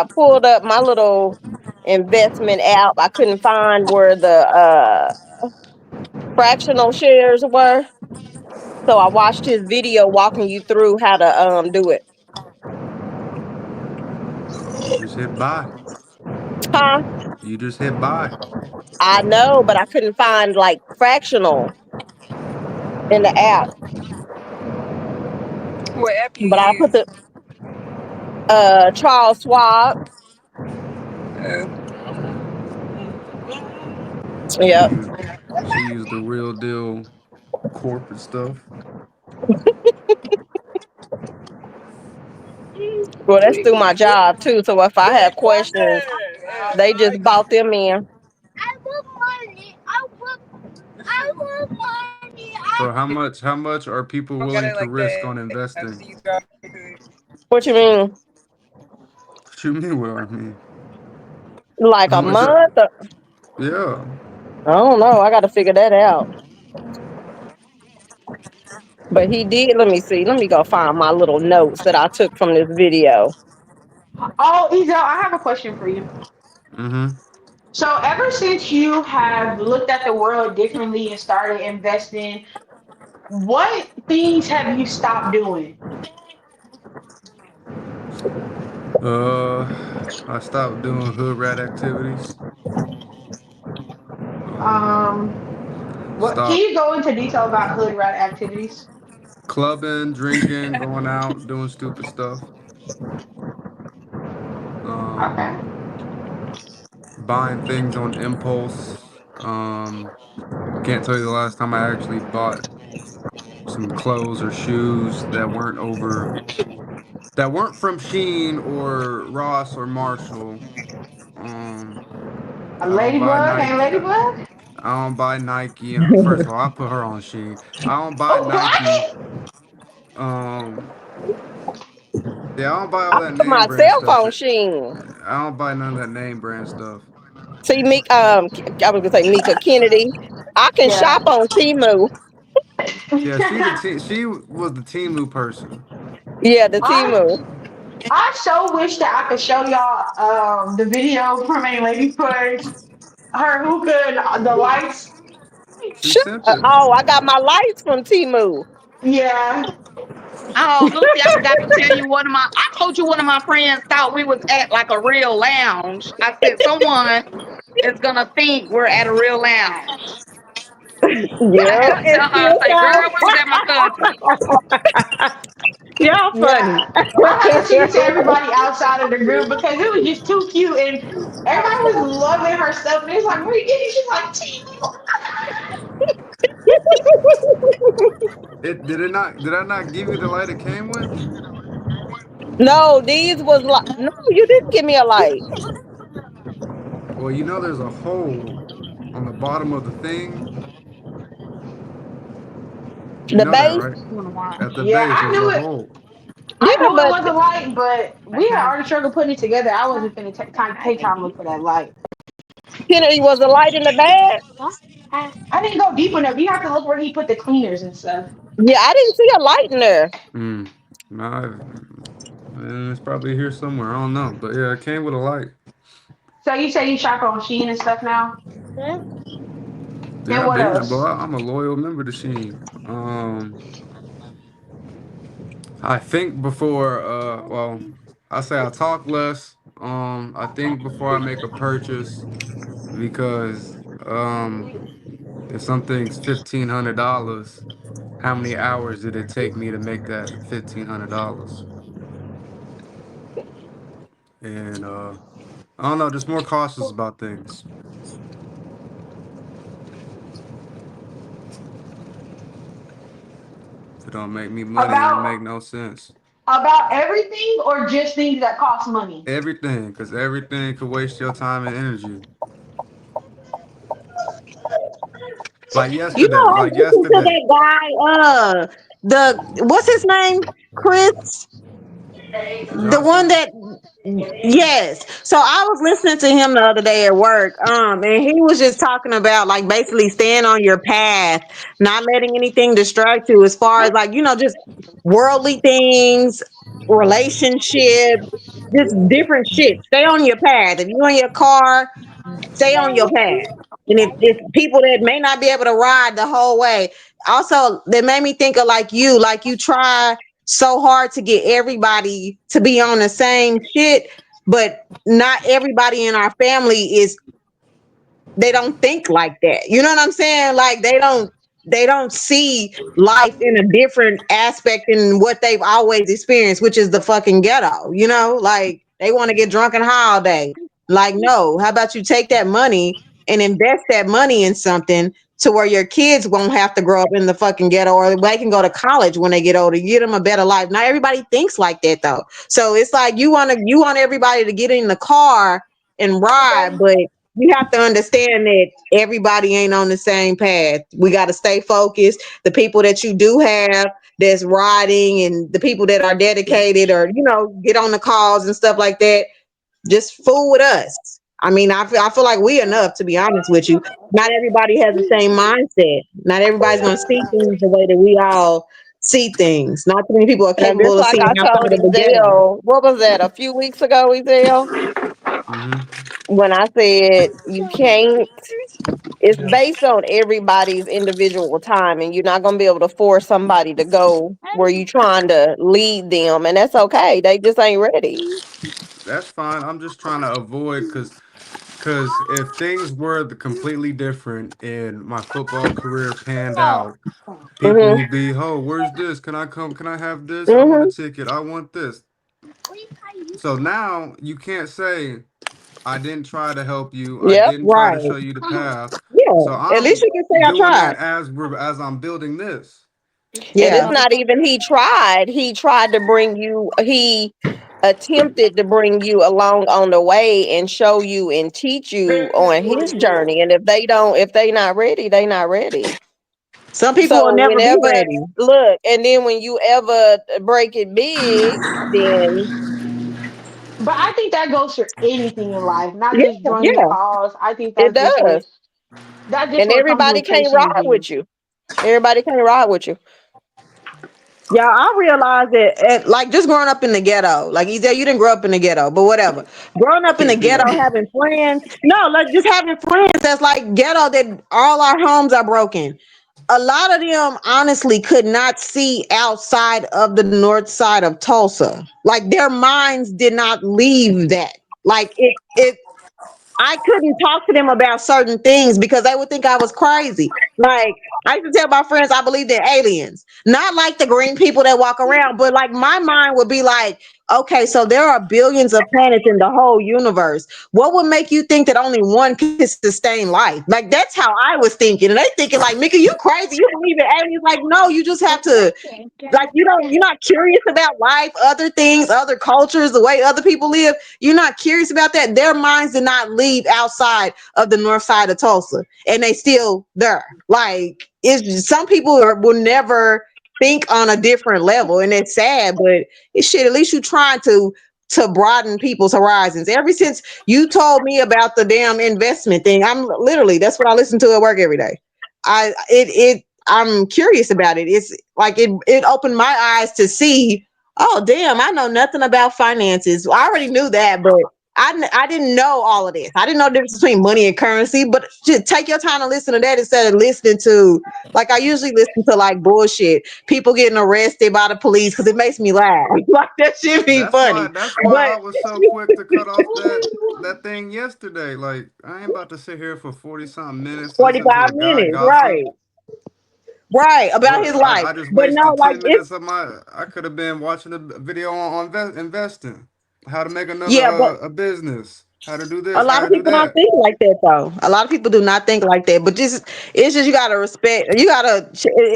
pulled up my little investment app, I couldn't find where the fractional shares were. So I watched his video walking you through how to do it. You just hit buy. Huh? You just hit buy. I know, but I couldn't find like fractional in the app. What app you But I put use? the Charles Schwab. Uh, She Yep. used she used the real deal corporate stuff. Well, that's through my job too. So if I have questions, they just bought them in. I want money. I want money. So how much are people I got willing it to like risk on that. I just investing? use it. What you mean? What you mean? What I mean? Like How a much? month? Yeah. I don't know. I got to figure that out. But he did. Let me see. Let me go find my little notes that I took from this video. Oh, Ezel, I have a question for you. Mm-hmm. So, ever since you have looked at the world differently and started investing, what things have you stopped doing? Uh, I stopped doing hood rat activities. Um, Um, what can stopped you go into detail about hood rat activities? clubbing, drinking, going out, doing stupid stuff. Okay. Um, buying things on impulse. Can't tell you the last time I actually bought some clothes or shoes that weren't from Shein or Ross or Marshall. Um, A I don't buy ladybug ain't Nike. ladybug? I don't buy Nike. First of all, I put her on Shein. I don't buy Oh, Nike. what? Um, yeah, I don't buy I all that put name my brand cell stuff. phone Sheen. I don't buy none of that name brand stuff. See, I was gonna say Mika Kennedy. I can Yeah. shop on Temu. Yeah, she was the Temu person. Yeah, the I Temu. I so wish that I could show y'all the video from a lady put her hookah and the lights. She Sure. sent it. Oh, I got my lights from Temu. Yeah. Oh, Lucy, I forgot to tell you I told you one of my friends thought we was at like a real lounge. I said someone is gonna think we're at a real lounge. I Yeah, had to it's tell her, I still say, girl, so. we was at my cousin. Y'all funny. Yeah. I had to send it to everybody outside of the group because it was just too cute and everybody was loving her stuff. And it's like, where you getting? She's like, Timo. It did it not? Did I not give you the light it came with? No, these was like no, you didn't give me a light. Well, you know, there's a hole on the bottom of the thing. You The know that, base. right? You wanna watch? At the Yeah, base, there's a hole. Yeah, I knew it but was a light, but we had Okay. already struggled putting it together. I wasn't finna take time to look for that light. Kennedy was a light in the bag. I didn't go deep enough. You have to look where he put the cleaners and stuff. Yeah, I didn't see a light in there. Hmm. No, it's probably here somewhere. I don't know, but yeah, it came with a light. So you say you shop on Shein and stuff now? Yeah, And I've what been, bro. else? I'm a loyal member to Sheen. I think before, well, I say I talk less. I think before I make a purchase because, if something's $1,500, how many hours did it take me to make that $1,500? And I don't know, just more cautious about things. If it don't make me money, it don't make About no sense. about everything or just things that cost money? Everything, because everything could waste your time and energy. Like You know, yesterday, I'm like listening to yesterday. that guy, the what's his name? Chris, the one Johnson? that yes. So I was listening to him the other day at work, and he was just talking about like basically staying on your path, not letting anything distract you as far as like, just worldly things, relationships, just different shit. Stay on your path. If you're in your car, stay on your path. And if people that may not be able to ride the whole way, also that made me think of like you try so hard to get everybody to be on the same shit, but not everybody in our family is they don't think like that. You know what I'm saying? Like they don't see life in a different aspect than what they've always experienced, which is the fucking ghetto. Like they want to get drunk and high all day. Like, no, how about you take that money and invest that money in something to where your kids won't have to grow up in the fucking ghetto, or they can go to college when they get older. You get them a better life. Not everybody thinks like that though. So it's like you want everybody to get in the car and ride, but you have to understand that everybody ain't on the same path. We got to stay focused. The people that you do have that's riding and the people that are dedicated or, get on the calls and stuff like that, just fool with us. I mean, I feel like we enough, to be honest with you. Not everybody has the same mindset. Not everybody's going to see things the way that we all see things. Not too many people are And just capable of like seeing I outside told of the ghetto. Ezell, what was that, a few weeks ago, Ezell? Mm-hmm. When I said you can't, it's based on everybody's individual time, and you're not going to be able to force somebody to go where you're trying to lead them, and that's okay. They just ain't ready. That's fine. I'm just trying to avoid because if things were completely different and my football career panned out, people Mhm. will be, oh, where's this? Can I come? Can I have this? I want a Mhm. ticket. I want this. So now you can't say I didn't try to help you. I Yep. didn't try to Right. show you the path. So Yeah. At least I'm you can say I doing tried. that as I'm building this. And it's Yeah. not even he tried. He tried to bring you. He attempted to bring you along on the way and show you and teach you on his journey. And if they not ready, they not ready. Some people will So never be whenever ready. look, and then when you ever break it big, then But I think that goes for anything in life, not Yeah. just joining Yeah. calls. I think it does. that's just And what comes everybody with can't patient ride again. with you. Everybody can't ride with you. Yeah, I realized that like just growing up in the ghetto, like you said, you didn't grow up in the ghetto, but whatever. Growing up in the ghetto, having friends, no, like just having friends that's like ghetto that all our homes are broken. A lot of them honestly could not see outside of the north side of Tulsa. Like their minds did not leave that. Like it I couldn't talk to them about certain things because they would think I was crazy. Like I used to tell my friends I believed in aliens, not like the green people that walk around, but like my mind would be like, okay, so there are billions of planets in the whole universe. What would make you think that only one can sustain life? Like that's how I was thinking, and they thinking like, Mika, you crazy? You believe in aliens? Like, no, you just have to like you're not curious about life, other things, other cultures, the way other people live. You're not curious about that. Their minds did not leave outside of the north side of Tulsa, and they still there. Like some people will never think on a different level, and it's sad, but it's shit. At least you trying to broaden people's horizons. Ever since you told me about the damn investment thing, I'm literally that's what I listen to at work every day. I'm curious about it. It's like it opened my eyes to see, oh damn, I know nothing about finances. I already knew that, but I didn't know all of this. I didn't know the difference between money and currency, but just take your time to listen to that instead of listening to like I usually listen to like bullshit. People getting arrested by the police because it makes me laugh. Like that should be That's funny. why that's why But I was so quick to cut off that thing yesterday. Like I ain't about to sit here for 40 something minutes listening to 45 a guy minutes, gossip. right. Right, about his What life. I just But no, wasted like 10 it's minutes of my I could have been watching a video on investing. How to make another yeah, but a business. How to do a this, how lot to of do people don't that. think like that though. A lot of people do not think like that. But just it's just you gotta respect. You gotta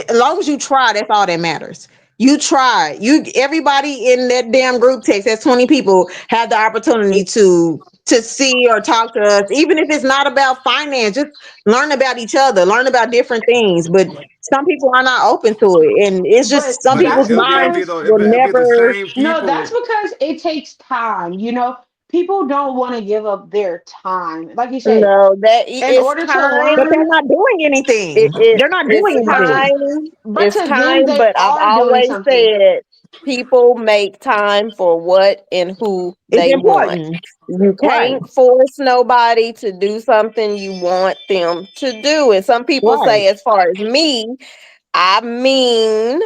as long as you try, that's all that matters. You try. You everybody in that damn group text. That's 20 people have the opportunity to see or talk to us, even if it's not about finance. Just learn about each other. Learn about different things. But some people are not open to it, and it's But just some But people's that's it'll minds be because though will it'll be the never. same no, that's people. because it takes time. People don't want to give up their time. Like you said, No, in it's order to time. But they're learn, not doing anything. They're not It's doing anything. time. but It's to them, time, they but I've are doing always something. said people make time for what and who It's they want. important. You Right. can't force nobody to do something you want them to do. And some people Right. say, as far as me, I mean,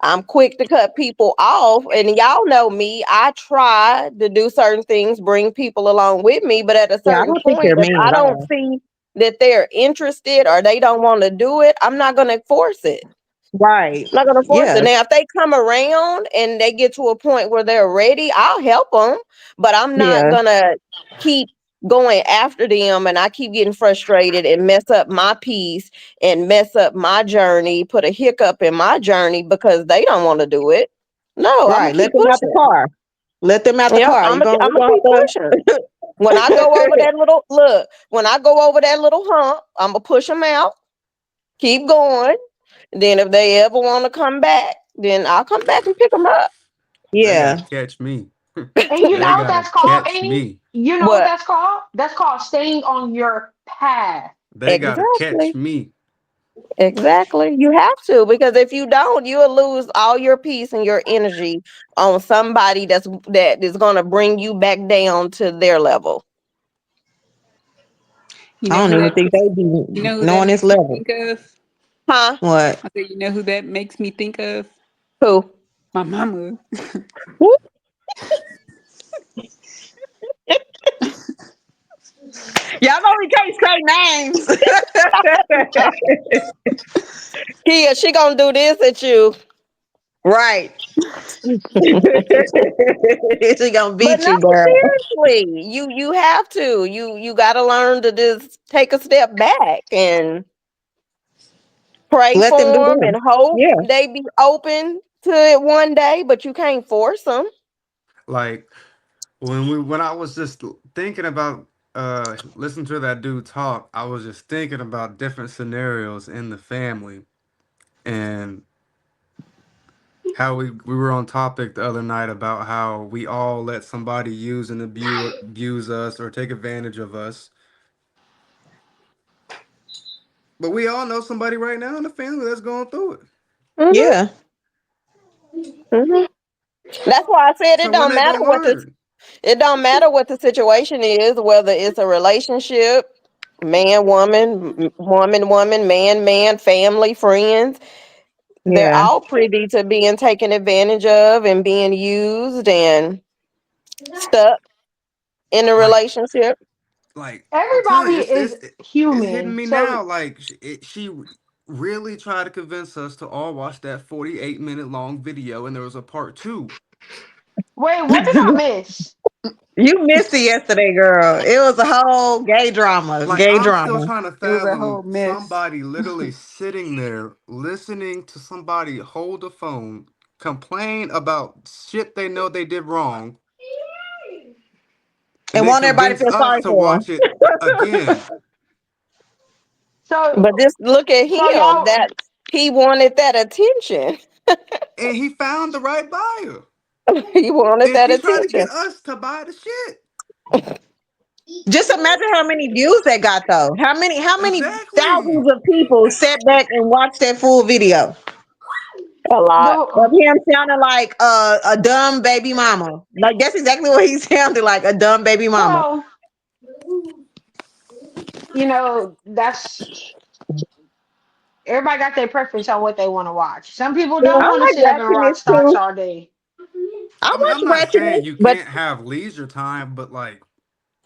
I'm quick to cut people off. And y'all know me. I try to do certain things, bring people along with me. But at a Yeah, I certain don't think point, you're if mean I at don't all. see that they're interested or they don't want to do it, I'm not going to force it. Right. I'm not going to force it. Yeah. Now, if they come around and they get to a point where they're ready, I'll help them. But I'm not Yeah. going to keep going after them and I keep getting frustrated and mess up my peace and mess up my journey, put a hiccup in my journey because they don't want to do it. No, I'm gonna Right. Let keep them out the pushing. car. Let them out the Yep, car. I'm You gonna gonna I'm we gonna gonna keep have pushing. to When I go over that little look, when I go over that little hump, I'm gonna push them out. Keep going. Then if they ever want to come back, then I'll come back and pick them up. They gotta Yeah. catch me. And you They know what gotta that's called, catch Amy? me. You know what What? that's called? That's called staying on your path. They gotta catch Exactly. me. Exactly. You have to, because if you don't, you'll lose all your peace and your energy on somebody that is gonna bring you back down to their level. You I know don't who even that think makes they you be know who that knowing this makes me level. think of? Huh? What? I said, you know who that makes me think of? Who? My mama. Who? Y'all know we can't say names. Kia, she gonna do this at you. Right. She gonna But beat no, you, girl. seriously, you have to. You got to learn to just take a step back and pray Let them do for them and them. hope Yeah. they be open to it one day. But you can't force them. Like when I was just thinking about listening to that dude talk, I was just thinking about different scenarios in the family and how we were on topic the other night about how we all let somebody use and abuse us or take advantage of us. But we all know somebody right now in the family that's going through it. Hmm. Yeah. Hmm. That's why I said So when they gonna learn? it don't matter what the situation is, whether it's a relationship, man, woman, woman, woman, man, man, family, friends. They're Yeah. all privy to being taken advantage of and being used and stuck in a Like relationship. I'm telling Everybody you, is it's hitting human. me So now. Like she really tried to convince us to all watch that 48-minute long video, and there was a part two. wait, what did I miss? You missed it yesterday, girl. It was a whole gay drama. Like Gay I'm still drama. trying to It was a whole fathom mess. somebody literally sitting there listening to somebody hold a phone, complain about shit they know they did wrong, and And then want everybody to convince feel us sorry to for watch them. it again. So But just look at so him. y'all That he wanted that attention. And he found the right buyer. He wanted And that she tried to attention. get us to buy the shit. Just imagine how many views they got though. How many Exactly. thousands of people sat back and watched that full video A lot. of the him sounding like a dumb baby mama. Like that's exactly what he sounded like, a dumb baby mama. well, that's everybody got their preference on what they want to watch. Some people Yeah. don't I want to like sit up and watching watch it stocks too. all day. I I mean, I'm watch not Ratchet. saying you But can't have leisure time, but like,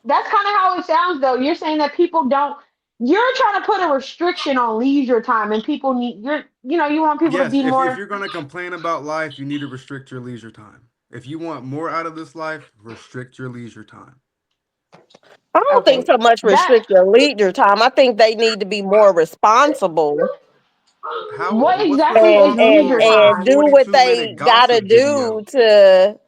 That's kind of how it sounds, though. You're saying that people don't. You're trying to put a restriction on leisure time, and people need. You want people to yes, be if more. you're gonna complain about life, you need to restrict your leisure time. If you want more out of this life, restrict your leisure time. I don't think Okay, so much that restrict your leisure time. I think they need to be more responsible what What's exactly is responsible leisure about a and time? do what 42-minute they gotta gossip do video? to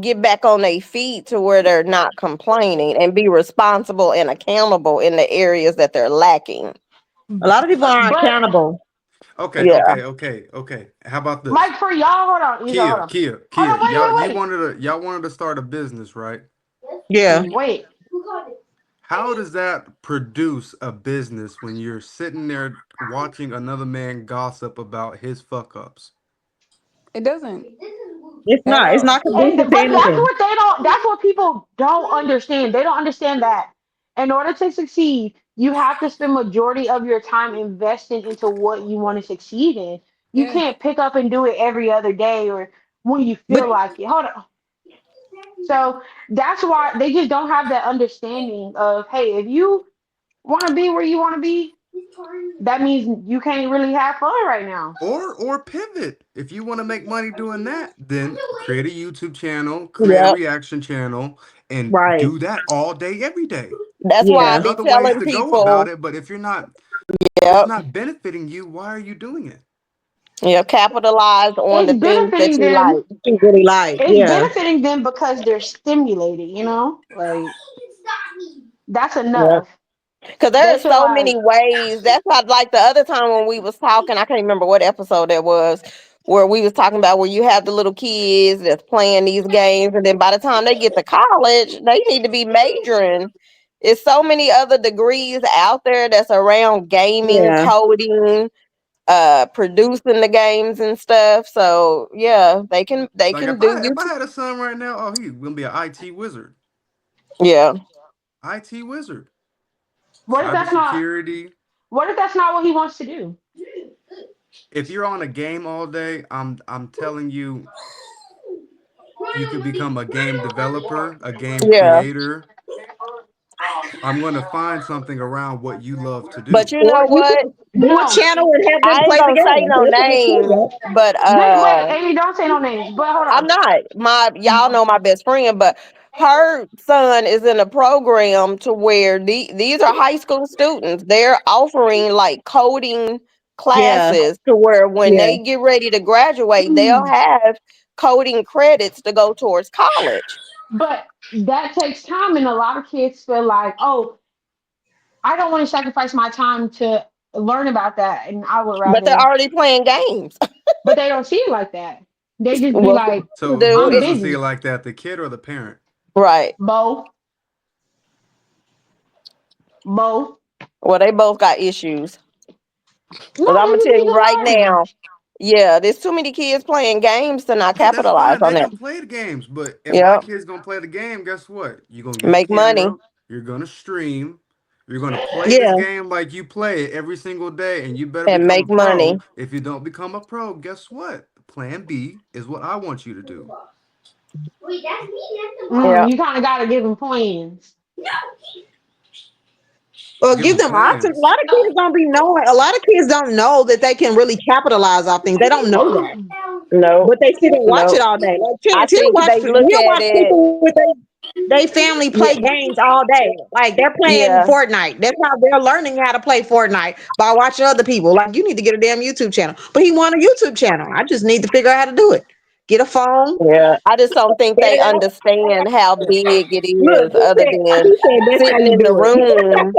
get back on their feet to where they're not complaining and be responsible and accountable in the areas that they're lacking. A lot of people aren't But accountable. Okay, Yeah. okay, okay, okay. How about this? Mike, for y'all, hold on, Isa, hold Kia, on, Kia, hold Kia. on, Y'all wanted to start a business, right? Yeah. Mm. wait. How does that produce a business when you're sitting there watching another man gossip about his fuck ups? It doesn't It's at not. It's all. not conducive to But that's anything. what they don't. That's what people don't understand. They don't understand that in order to succeed, you have to spend majority of your time investing into what you want to succeed in. You Yeah. can't pick up and do it every other day or when you But feel like it. Hold on. So that's why they just don't have that understanding of, hey, if you want to be where you want to be, that means you can't really have fun right now. Or pivot. If you want to make money doing that, then create a YouTube channel, create a Yep. reaction channel, and right. do that all day, every day. That's why I Yeah. There's be other ways telling to go about people, it, but if it's yep, not benefiting you, why are you doing it? yeah, capitalize on It's the things that benefiting you them. like. She really like. It's Yeah. benefiting them because they're stimulated, Like That's Yeah. enough. Because there They are feel so like many ways. That's why, like the other time when we was talking, I can't remember what episode that was, where we was talking about where you have the little kids that's playing these games, and then by the time they get to college, they need to be majoring. It's so many other degrees out there that's around gaming, Yeah. coding, producing the games and stuff. So yeah, they Like can do if I YouTube. had a son right now, oh, he's gonna be an IT wizard. Yeah. IT wizard. what if that's not Cybersecurity. what if that's not what he wants to do? If you're on a game all day, I'm telling you, you can become a game developer, a game Yeah. creator. I'm gonna find something around what you love to But do. you Or know you what? could do a No. channel and have them I ain't play the gonna say game. no That's a good names, point, but Wait, Amy, don't say no names. But hold I'm on. not. My y'all know my best friend, but her son is in a program to where these are high school students. They're offering like coding yeah. classes to where when Yeah. they get ready to graduate, they'll have coding credits to go towards college. But that takes time, and a lot of kids feel like, oh, I don't want to sacrifice my time to learn about that, and I would But they're rather. already playing games. But they don't see it like that. They just be Well, like, some So who do I'm it doesn't see it busy. like that? The kid or the parent? right. Bo, Bo. Well, they both got issues. But No, I'm they gonna just tell need you to right learn. now, yeah, there's too many kids playing games to not Yeah, that's capitalize fine. on They that. can play the games, but if my Yeah, kid's gonna play the game, guess what? You're gonna get a make money. camera, you're gonna stream, you're gonna play this Yeah. game like you play it every single day, and you better And become a make pro. money. If you don't become a pro, guess what? Plan B is what I want you to do. Yeah. You kind of got to give them plans. Or Give give them them options. A plans. lot of kids don't be knowing. A lot of kids don't know that they can really capitalize off things. They don't know that, No, but they sit and watch no. it all day. Like I Till think watch. they look He'll at watch it. people with they family play Yeah, games all day. Like they're playing yeah, Fortnite. That's how they're learning how to play Fortnite by watching other people. Like you need to get a damn YouTube channel. But he want a YouTube channel. I just need to figure out how to do it. Get a phone, yeah. I just don't think set they it up. understand how big it Look, is, other than he said that's how sitting you in the do it. room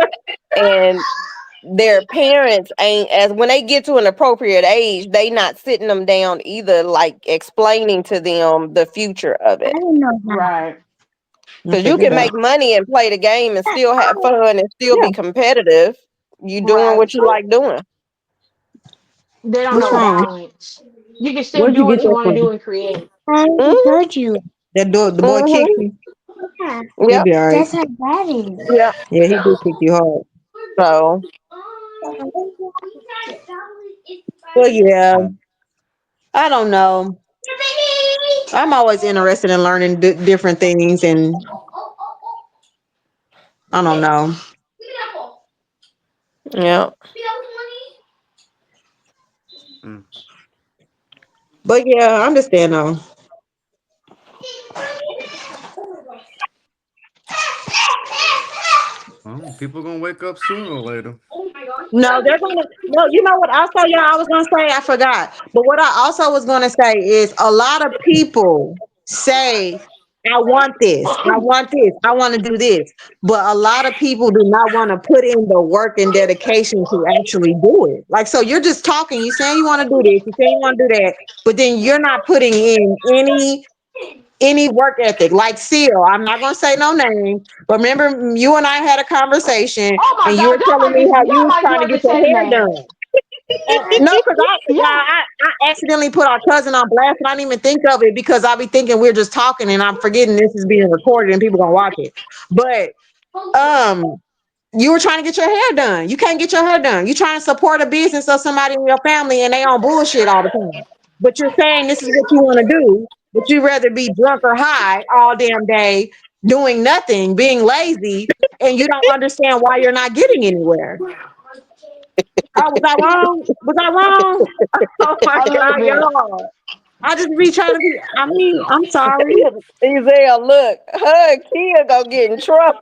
and their parents ain't as when they get to an appropriate age, they not sitting them down either, like explaining to them the future of I it. don't know how. Right. We'll Because you figure it can make out. money and play the game and still have fun and still Yeah. be competitive. You doing Right. what you like doing. They don't What's know wrong? balance. You can still Where'd do you what get you that want to do from? and create. I Hmm. heard you. The boy kicked Hmm. you. Yeah. He Yep. be all right. That's how bad it is. Yep. Yeah, he did kick you hard. So Well, yeah, Mm. I don't know. I'm always interested in learning different things, and I don't know. yeah. Mm. But yeah, I understand though. Well, people gonna wake up sooner or later. No, they're gonna no. You know what? Also, y'all, I was gonna say I forgot. But what I also was gonna say is a lot of people say, "I want this. I want this. I want to do this." But a lot of people do not want to put in the work and dedication to actually do it. Like, so you're just talking. You saying you want to do this. You saying you want to do that. But then you're not putting in any work ethic. Like Seal, I'm not gonna say no name, but remember you and I had a conversation, Oh my and you God, were telling me how you y'all was might as trying to well get just your say the hair name. done. And no, because Yeah. I accidentally put our cousin on blast, and I didn't even think of it because I be thinking we're just talking, and I'm forgetting this is being recorded and people gonna watch it. But um, you were trying to get your hair done. You can't get your hair done. You trying to support a business of somebody in your family, and they on bullshit all the time. But you're saying this is what you want to do, but you rather be drunk or high all damn day doing nothing, being lazy, and you don't understand why you're not getting anywhere. Oh, was I wrong? Was I wrong? Oh my A little God, bit. y'all. I just be trying to be, I mean, I'm sorry. Ezell, look, her kid gonna get in trouble.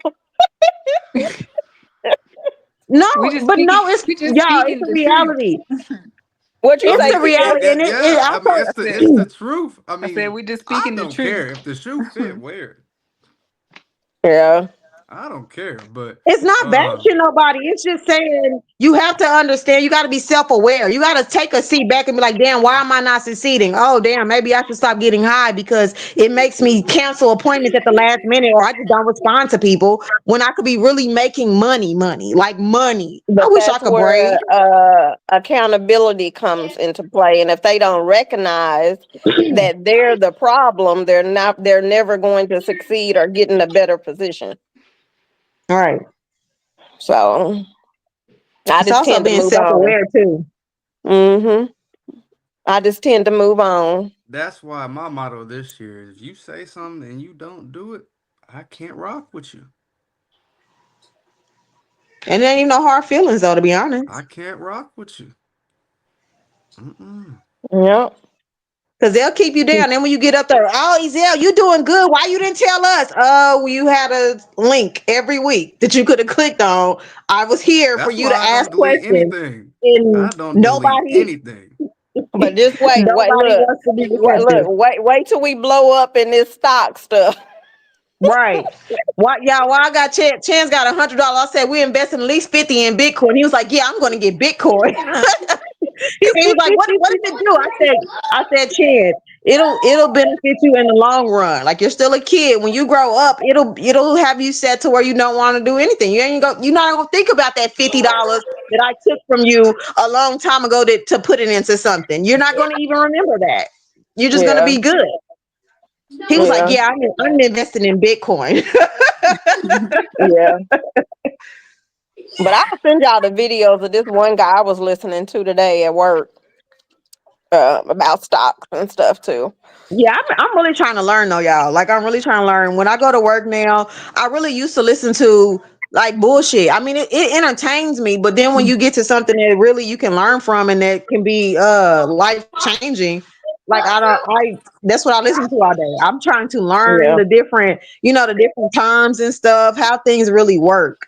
No, but no, it's we just y'all, it's speaking a the truth. reality. What you I It's say, mean, a Tia? reality. And it yeah. I mean, also, I said it's the truth. I I said mean, we just I speaking the don't truth. care if the shoe fit. Wear it. Yeah. I don't care, but It's not bashing nobody. It's just saying you have to understand. You got to be self-aware. You got to take a seat back and be like, damn, why am I not succeeding? Oh, damn, maybe I should stop getting high because it makes me cancel appointments at the last minute, or I just don't respond to people when I could be really making money, like money. I But wish I that's could break. where accountability comes into play. And if they don't recognize that they're the problem, they're never going to succeed or get in a better position. All right. So I It's just also tend to being move on. self-aware too. I just tend to move on. that's why my motto this year is: if you say something and you don't do it, I can't rock with you. And there ain't even no hard feelings though, to be honest. I can't rock with you. Mm-mm. Yep. Because they'll keep you down. Then when you get up there, oh, Ezell, you doing good. Why you didn't tell us? Oh, you had a link every week that you could have clicked on. I was here for That's you why to I ask don't delete questions. anything. I And don't delete nobody, anything. But just wait, nobody look, wants to be receptive. wait till we blow up in this stock stuff. Right. Why, y'all, why I got Chance got $100. I said, we investing at least 50 in Bitcoin. He was like, yeah, I'm going to get Bitcoin. He was like, what does it do? I said, Chad, it'll benefit you in the long run. Like, you're still a kid. When you grow up, it'll have you set to where you don't want to do anything. You're not gonna think about that $50 that I took from you a long time ago to put it into something. You're not gonna even remember that. You're just gonna Yeah, be good. He was like, yeah, yeah, I'm investing in Bitcoin. yeah. But I'll send y'all the videos of this one guy I was listening to today at work about stocks and stuff too. Yeah, I'm really trying to learn though, y'all. Like, I'm really trying to learn. When I go to work now, I really used to listen to like bullshit. I mean, it entertains me, but then when you get to something that really you can learn from and that can be life changing, like I that's what I listen to all day. I'm trying to learn Yeah, the different, the different terms and stuff, how things really work.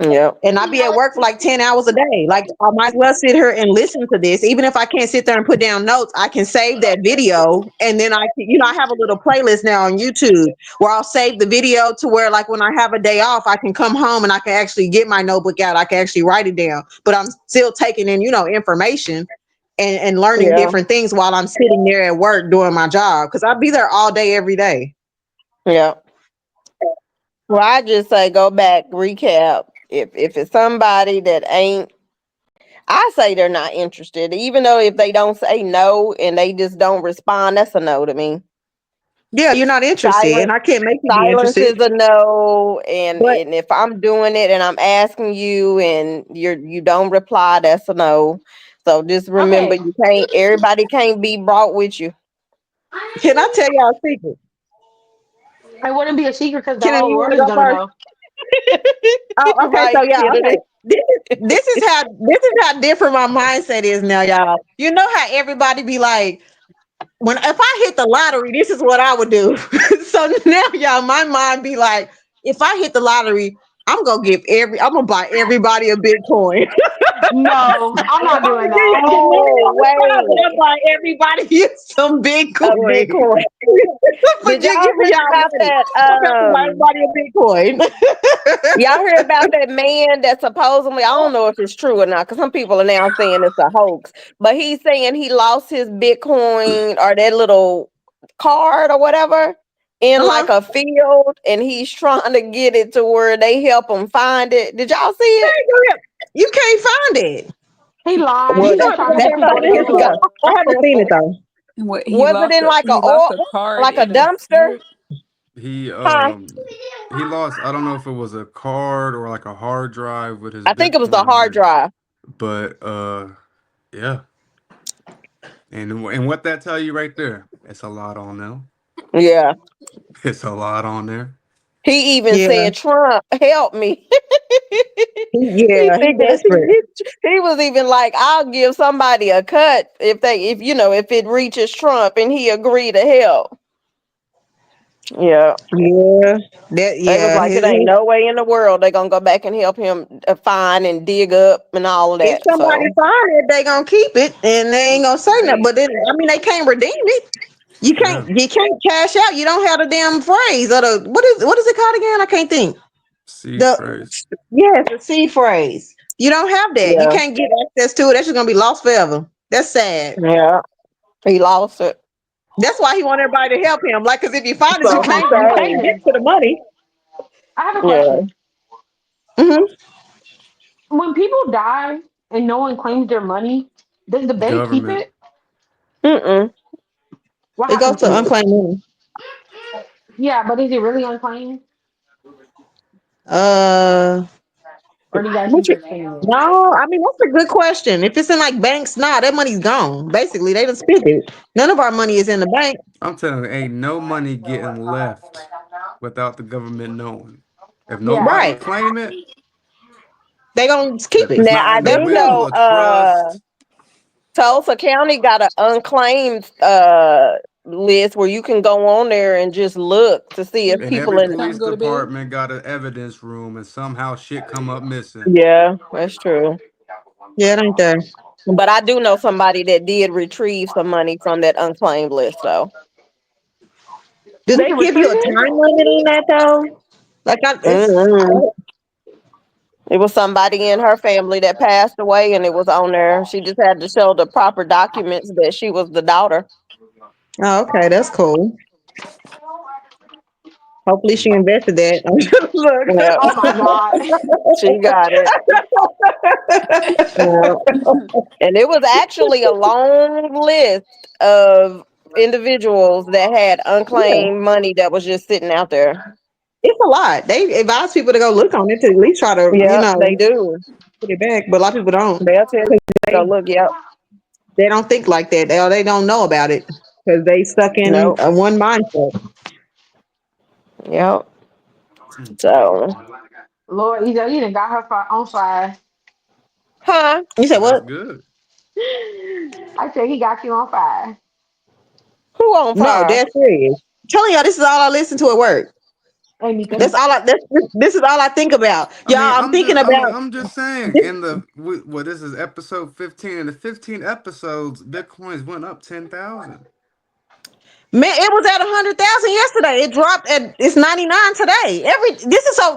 yep, And I be at work for like 10 hours a day. Like, I might as well sit here and listen to this. Even if I can't sit there and put down notes, I can save that video. And then I have a little playlist now on YouTube where I'll save the video to where, like, when I have a day off, I can come home and I can actually get my notebook out. I can actually write it down, but I'm still taking in, information and learning yeah, different things while I'm sitting there at work doing my job. Cause I'll be there all day, every day. yeah. Well, I just say go back, recap. If it's somebody that ain't, I say they're not interested. Even though if they don't say no and they just don't respond, that's a no to me. Yeah, you're not interested, and Silence, I can't make you be silence interested. is a no. And But if I'm doing it and I'm asking you and you don't reply, that's a no. So just remember, Okay. you can't. Everybody can't be brought with you. can I tell y'all a secret? It wouldn't be a secret because the Kennedy, whole you want world to is go gonna first? know. Oh, okay. So Right, yeah, okay. Kennedy? This is how different my mindset is now, y'all. You know how everybody be like, if I hit the lottery, this is what I would do. So now, y'all, my mind be like, if I hit the lottery, I'm gonna buy everybody a Bitcoin. No, I'm If not I doing would do that. the Oh, million deposit, I'm wait, buying everybody some a Bitcoin. Bitcoin. But Did you y'all give me hear y'all about money. that? I'm about to buy everybody a Bitcoin. Y'all hear about that man that supposedly, I don't know if it's true or not, because some people are now saying it's a hoax, but he's saying he lost his Bitcoin or that little card or whatever in Uh-huh. like a field, and he's trying to get it to where they help him find it. Did y'all see it? You can't find it. He lying. You Well, He know just what? trying to Hold get that's on, people a to here's the Google go. it. I haven't seen it though. And what Was it in like he lost a card like a in a dumpster? field. He Huh? he lost. I don't know if it was a card or like a hard drive with his I think it was a Bitcoin on hard it, drive. but yeah. And what that tell you right there? It's a lot on them. Yeah. It's a lot on there. He even Yeah, said, "Trump, help me." he yeah, he said desperate. he was even like, "I'll give somebody a cut if it reaches Trump and he agreed to help." Yeah, Yeah, they was like, "It ain't he- no way in the world they gonna go back and help him find and dig up and all of if that." somebody So find it, they gonna keep it, and they ain't gonna say nothing. But then, I mean, they can't redeem it. You Yeah. can't cash out. You don't have the damn phrase or the what is it called again? I can't think. Seed The phrase. Yes, the C phrase. You don't have that. You Yeah, can't get access to it. That's just gonna be lost forever. That's sad. yeah. He lost it. That's why he want everybody to help him. Like, cause if you find it, So So he you you can't. saved. get to the money. I have a Yeah. question. Hmm. When people die and no one claims their money, does the bank keep Government. it? Mm-mm. What It goes happens to to it? unclaimed money. Yeah, but is it really unclaimed, Uh, or do you guys what keep you, extending it? no, I mean that's a good question. If it's in like banks, nah, that money's gone. Basically, they done spent it. None of our money is in the bank. I'm telling you, ain't no money getting left without the government knowing. If Yeah. nobody Right. claim it, They gonna keep it's it. Now not I in a They do will. will, know a trust. Tulsa County got an unclaimed list where you can go on there and just look to see if And Mm-hmm. people every Every in. time police you go to bed. department got an evidence room and somehow shit come up missing. Yeah, that's true. Yeah, it ain't there. But I do know somebody that did retrieve some money from that unclaimed list though. Do We they can give you retrieve a it. time limit on that though? Like, Mm-mm. It was somebody in her family that passed away and it was on there. She just had to show the proper documents that she was the daughter. oh, okay, that's cool. Hopefully, she invested that. Yeah, Oh my God. she got it. Yeah. And it was actually a long list of individuals that had Yeah, unclaimed money that was just sitting out there. it's a lot. They advise people to go look on it to at least try to, Yep, they do. put it back. But a lot of people don't. They'll tell you to go They look. Yep. they don't think like that. They don't know about it because they stuck in Nope. one mindset. Yep. Mm. So, Lord, you done got her on fire. huh? You said That's what? good. I said he got you on fire. Who on No, fire? that's serious. I'm telling y'all, this is all I listen to at work. Hey, Mika. That's all I. This is all I think about, I y'all. mean, I'm thinking about I'm just saying. this. In well, this is episode 15. In the 15 episodes, Bitcoins went up 10,000. Man, it was at 100,000 yesterday. It dropped at it's 99 today.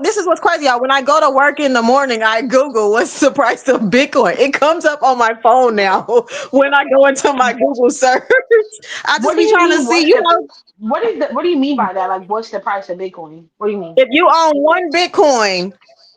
This is what's crazy, y'all. When I go to work in the morning, I Google what's the price of Bitcoin. It comes up on my phone now when I go into my Google search. I What just do be you trying to mean? see, What do you mean by that? Like, what's the price of Bitcoin? What do you mean? if you own one Bitcoin,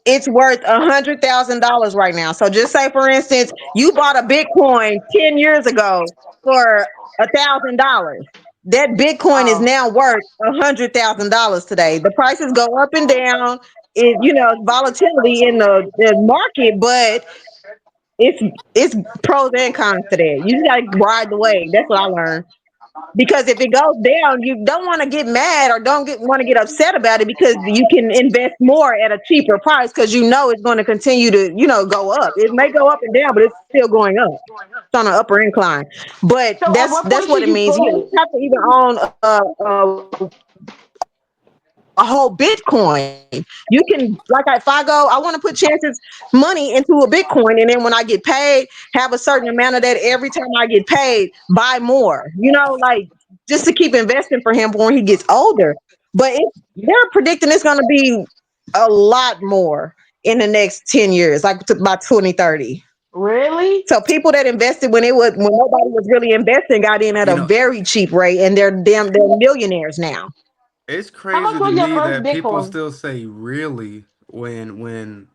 it's worth $100,000 right now. So just say, for instance, you bought a Bitcoin 10 years ago for $1,000. That Bitcoin is Oh, now worth $100,000 today. The prices go up and down. Volatility in the market, but it's it's pros and cons to that. You just gotta ride the wave. That's what I learned. Because if it goes down, you don't want to get mad or don't want to get upset about it because you can invest more at a cheaper price because you know it's going to continue to, go up. It may go up and down, but it's still going up. It's on an upper incline. But so at what that's point what should it you means. You pull it? don't have to even own a whole Bitcoin. You can, like, if I go, I want to put Chance's money into a Bitcoin, and then when I get paid, have a certain amount of that every time I get paid, buy more. Like just to keep investing for him when he gets older. But they're predicting it's going to be a lot more in the next 10 years, like by 2030. Really? So people that invested when nobody was really investing got in at You a know, very cheap rate, and they're millionaires now. it's How much crazy to was your me first that people Bitcoin? still say really when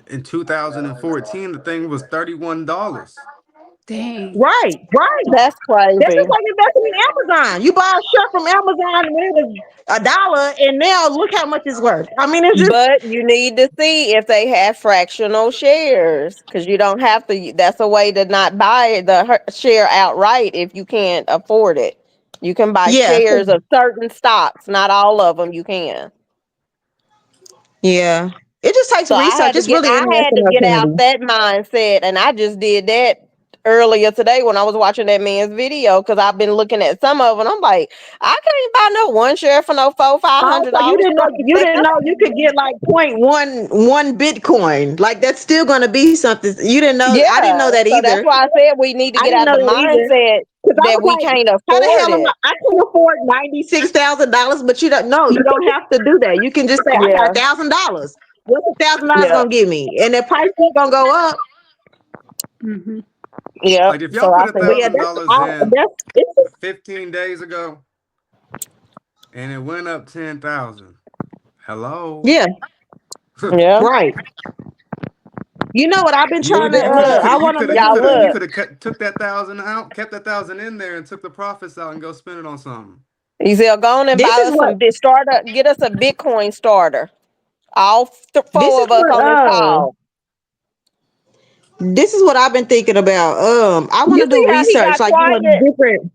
in 2014 the thing was $31. Dang. Right. That's That's just crazy. like investing in Amazon. You buy a shirt from Amazon when it was $1, and now look how much it's worth. I mean, it's just But you need to see if they have fractional shares because you don't have to. That's a way to not buy the share outright if you can't afford it. You can buy yeah, shares of certain stocks, not all of them. You can. yeah. It just takes So I research. had to It's get really I had interesting, to though, get out Kennedy. that mindset, and I just did that earlier today when I was watching that man's video because I've been looking at some of them. I'm like, I can't buy no one share for no four five Oh, hundred so you dollars didn't know right you there. didn't know you could get like 0.11 Bitcoin. Like that's still going to be something. You didn't know. I didn't Yeah, know that so that's either. why I said we need to I get didn't out know the that either. mindset Because I that was we like, can't how the afford hell am it. I can afford $96,000, but you don't know. You don't have to do that. You can just say, I Yeah, got $1,000. What's $1,000 yeah, gonna give me? And the price is gonna go up. Hmm. yeah. Like if y'all So put I a think, But yeah, thousand dollars in that's it's 15 days ago and it went up 10,000. Hello. yeah, yeah. right. You know what I've been You trying would to you could have I you want to could have look you Y'all could have into. you look, could have took that 1,000 out, kept that 1,000 in there, and took the profits out and go spend it on something. Ezel, go on and This buy is us what some starter. Get us a Bitcoin starter. All this four is of us what on this call. this is what I've been thinking about. I want You to see do how he research, got like quiet? different.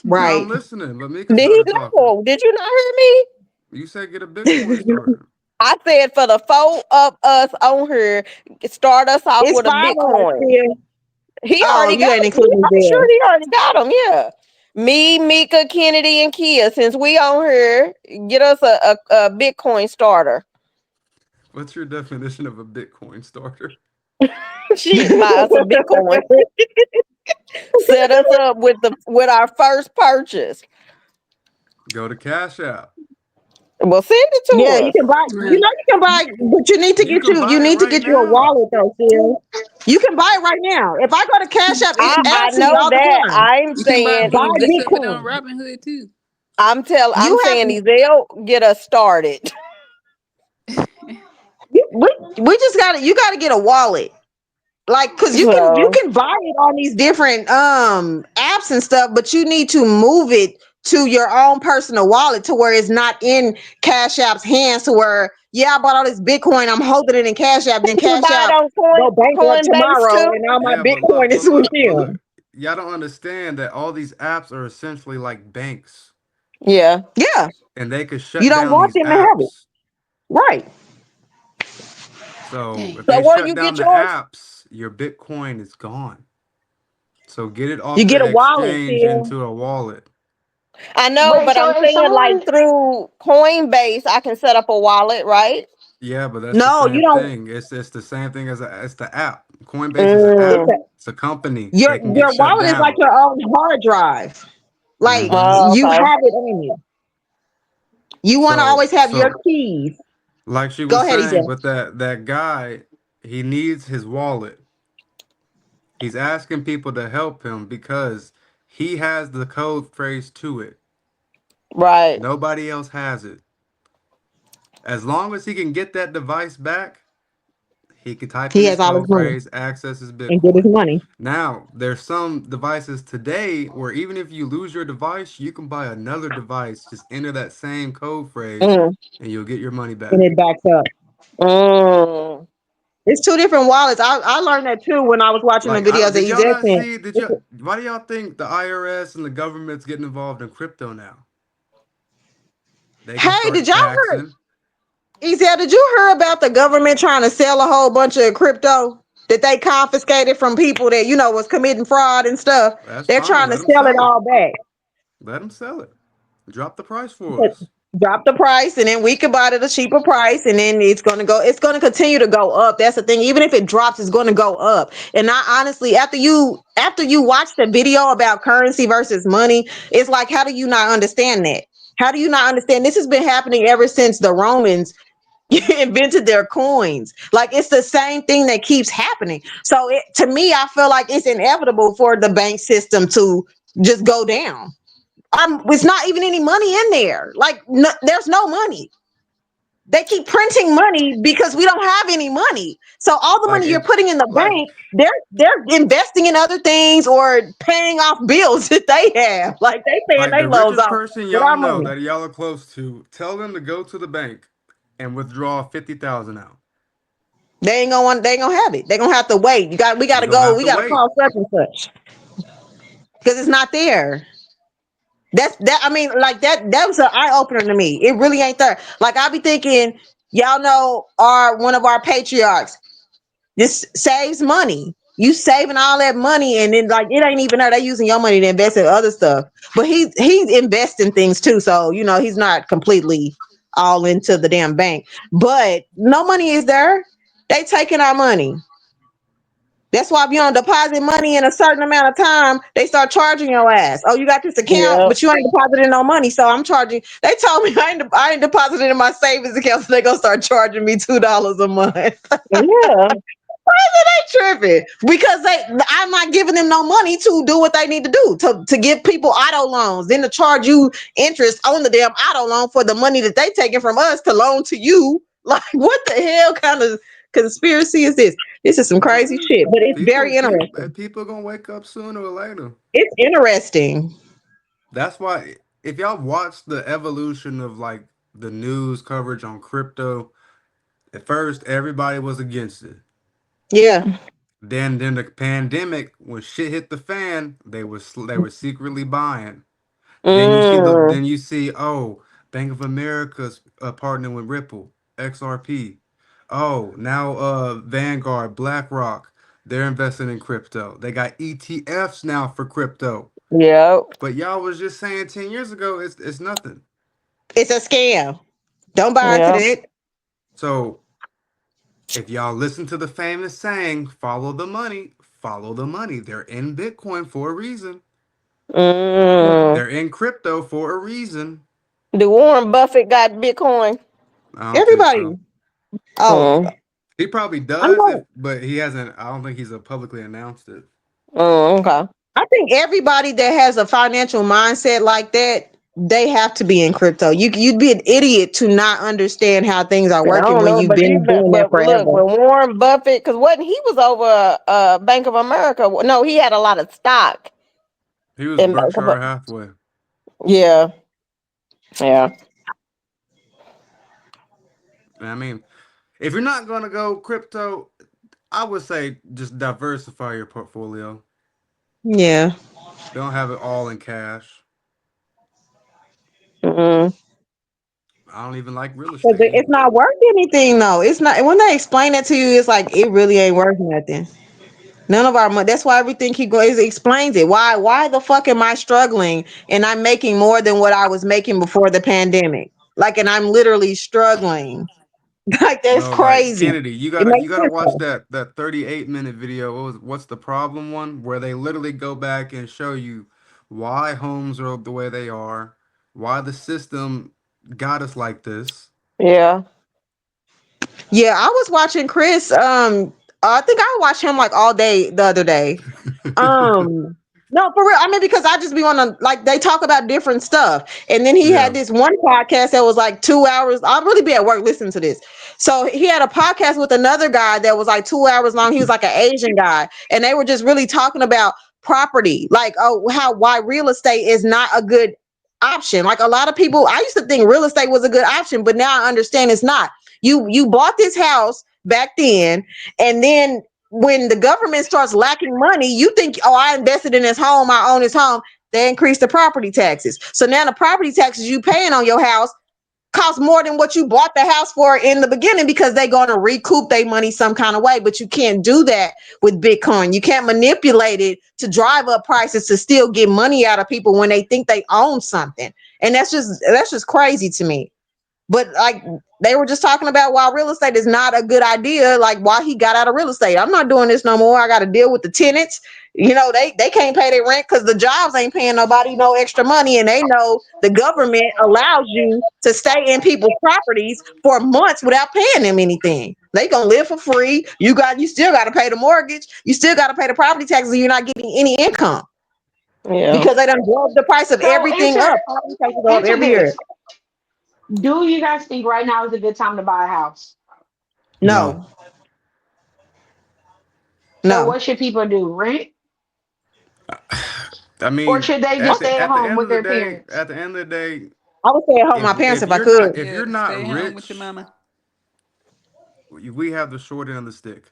No, Right. I'm listening. Lamika Did he started talking. know? Did you not hear me? You said get a Bitcoin starter. I said for the four of us on here, start us off It's with a 5 of us Bitcoin. still. He Oh, already you got ain't them. including I'm Zell. sure he already got them. Yeah. Me, Mika, Kennedy, and Kia. Since we on here, get us a Bitcoin starter. What's your definition of a Bitcoin starter? Shit, buy us some Bitcoin. Set us up with our first purchase. Go to Cash App. Well, send it to Yeah, you us. can buy. You Right. know, you can buy, but you need to You get can you buy it need to right get you a now. wallet though, Phil. You can buy it right now. If I go to Cash App, it I asks me know all the that. time. I'm You can buy saying Buy some Ezel, good stuff at Bitcoin. Robinhood too. I'm You have saying Ezel, get us started. we just got to you got to get a wallet. Like, cause you So, can buy it on these different apps and stuff, but you need to move it to your own personal wallet to where it's not in Cash App's hands. To where, yeah, I bought all this Bitcoin, I'm holding it in Cash App. Then you Cash buy it App on go bankrupt Coinbase tomorrow, too? and all my Yeah, Bitcoin is with but them. look, y'all don't understand that all these apps are essentially like banks, Yeah. Yeah, and they could you shut don't down want these them to have it, apps. right? So if Dang. So they where shut you down get the yours? apps, your Bitcoin is gone. So get it You off get the a wallet, exchange Phil. into a wallet. I know, Wait, but so I'm if saying like someone through Coinbase, I can set up a wallet, right? Yeah, but that's the No, you same don't. thing. It's the same thing as the app. Coinbase is an It's app. Mm. a, It's a company. your They can get shut wallet is like down. your own hard drive. Like Hmm. Oh, you okay. have it on you. You want to So always have your so keys. like she Go was ahead, saying Ezell. with that guy, he needs his wallet. He's asking people to help him because he has the code phrase to it. Right. Nobody else has it. As long as he can get that device back, he can type in He his has all his code money phrase, access his and get his Bitcoin. money. Now, there's some devices today where even if you lose your device, you can buy another device, just enter that same code phrase, Mm. and you'll get your money And back. it backs up. Mm. It's two different wallets. I learned that too when I was watching the Like, I videos don't, that did y'all Ezell not sent. see? Why do y'all think the IRS and the government's getting involved in crypto now? They can Hey, start did y'all hear? taxing. Ezell, did you hear about the government trying to sell a whole bunch of crypto that they confiscated from people that was committing fraud and stuff? That's They're fine. trying to Let them sell it sell it. all back. Let them sell it. Drop the price for us. Drop the price, and then we can buy it at a cheaper price, and then it's going to continue to go up. That's the thing. Even if it drops, it's going to go up. And I honestly, after you watch the video about currency versus money, it's like, how do you not understand that? How do you not understand? This has been happening ever since the Romans invented their coins. Like, it's the same thing that keeps happening. So to me, I feel like it's inevitable for the bank system to just go down. It's not even any money in there. Like, no, there's no money. They keep printing money because we don't have any money. So all the Like money you're it, putting in the like bank, they're investing in other things or paying off bills that they have. Like, they paying Like their the loans richest off person with y'all our know money. that y'all are close to, tell them to go to the bank and withdraw 50,000 out. They ain't gonna have it. They're gonna have to wait. We You're gotta gonna go, have we to gotta wait. call such and such. Because it's not there. I mean, like that was an eye opener to me. It really ain't there. Like, I be thinking, y'all know, one of our patriarchs, this saves money. You saving all that money, and then, like, it ain't even there. They using your money to invest in other stuff. But he's investing things too, so he's not completely all into the damn bank. But no money is there. They taking our money. That's why if you don't deposit money in a certain amount of time, they start charging your ass. Oh, you got this account, Yep. but you ain't depositing no money, so I'm charging. They told me I ain't deposited in my savings account, so they gonna start charging me $2 a month. Yeah. They tripping because I'm not giving them no money to do what they need to do to give people auto loans, then to charge you interest on the damn auto loan for the money that they taking from us to loan to you. Like, what the hell kind of conspiracy is this? This is some crazy Yeah. shit, but it's People, very people, interesting. people gonna wake up sooner or later. It's interesting. That's why if y'all watch the evolution of like the news coverage on crypto, at first everybody was against it. Yeah. Then the pandemic, when shit hit the fan, they were secretly buying. Mm. Then you see, oh, Bank of America's partnering with Ripple, XRP. Oh, now Vanguard, BlackRock, they're investing in crypto. They got ETFs now for crypto. Yep. But y'all was just saying 10 years ago it's nothing. It's a scam. Don't buy into Yep. that. So if y'all listen to the famous saying, follow the money, follow the money. They're in Bitcoin for a reason. Mm. They're in crypto for a reason. Do Warren Buffett got Bitcoin? I don't think Everybody. so. Oh, Mm. He probably I'm does, going. if but he hasn't. I don't think he's publicly announced it. Okay. I think everybody that has a financial mindset like that, they have to be in crypto. You'd be an idiot to not understand how things are I working don't when know, you've but been doing that but look, forever. but Warren Buffett, because wasn't he was over Bank of America? No, he had a lot of stock He was in Bank of. Berkshire Hathaway. Yeah, yeah, I mean, if you're not gonna go crypto, I would say just diversify your portfolio. Yeah. Don't have it all in cash. mm, I don't even like real But estate. it's not worth anything though. It's not when they explain it to you, it's like it really ain't worth nothing. None of our money. That's why everything keep going. It explains it. Why the fuck am I struggling and I'm making more than what I was making before the pandemic? Like, and I'm literally struggling. Like, that's Bro, like crazy. Kennedy, you It gotta makes you gotta sense watch though. that 38-minute video. What's the problem one where they literally go back and show you why homes are the way they are, why the system got us like this. yeah. Yeah, I was watching Chris. I think I watched him like all day the other day. No, for real. I mean, because I just be on to like they talk about different stuff, and then he had Yeah. this one podcast that was like 2 hours. I'll really be at work listening to this. So he had a podcast with another guy that was like 2 hours long. He was like an Asian guy, and they were just really talking about property, like why real estate is not a good option. Like a lot of people, I used to think real estate was a good option, but now I understand it's not. You bought this house back then, and then when the government starts lacking money, you think, oh, I invested in this home, I own this home. They increase the property taxes. So now the property taxes you paying on your house cost more than what you bought the house for in the beginning because they're going to recoup their money some kind of way. But you can't do that with Bitcoin. You can't manipulate it to drive up prices to still get money out of people when they think they own something. And that's just crazy to me. But like they were just talking about why real estate is not a good idea, like why he got out of real estate. I'm not doing this no more. I got to deal with the tenants. You know, they can't pay their rent because the jobs ain't paying nobody no extra money, and they know the government allows you to stay in people's properties for months without paying them anything. They gonna live for free. You still got to pay the mortgage. You still got to pay the property taxes. And you're not getting any income Yeah. because they done drove the price of So everything up. Property taxes go up answer every year. this. Do you guys think right now is a good time to buy a house? No. No, So no. what should people do? Rent? I Or mean, should they just stay at at the home end with of the their day, parents? I would stay at home with my parents if I could. if Yeah, you're not stay home with your rich, mama. we have the short end of the stick.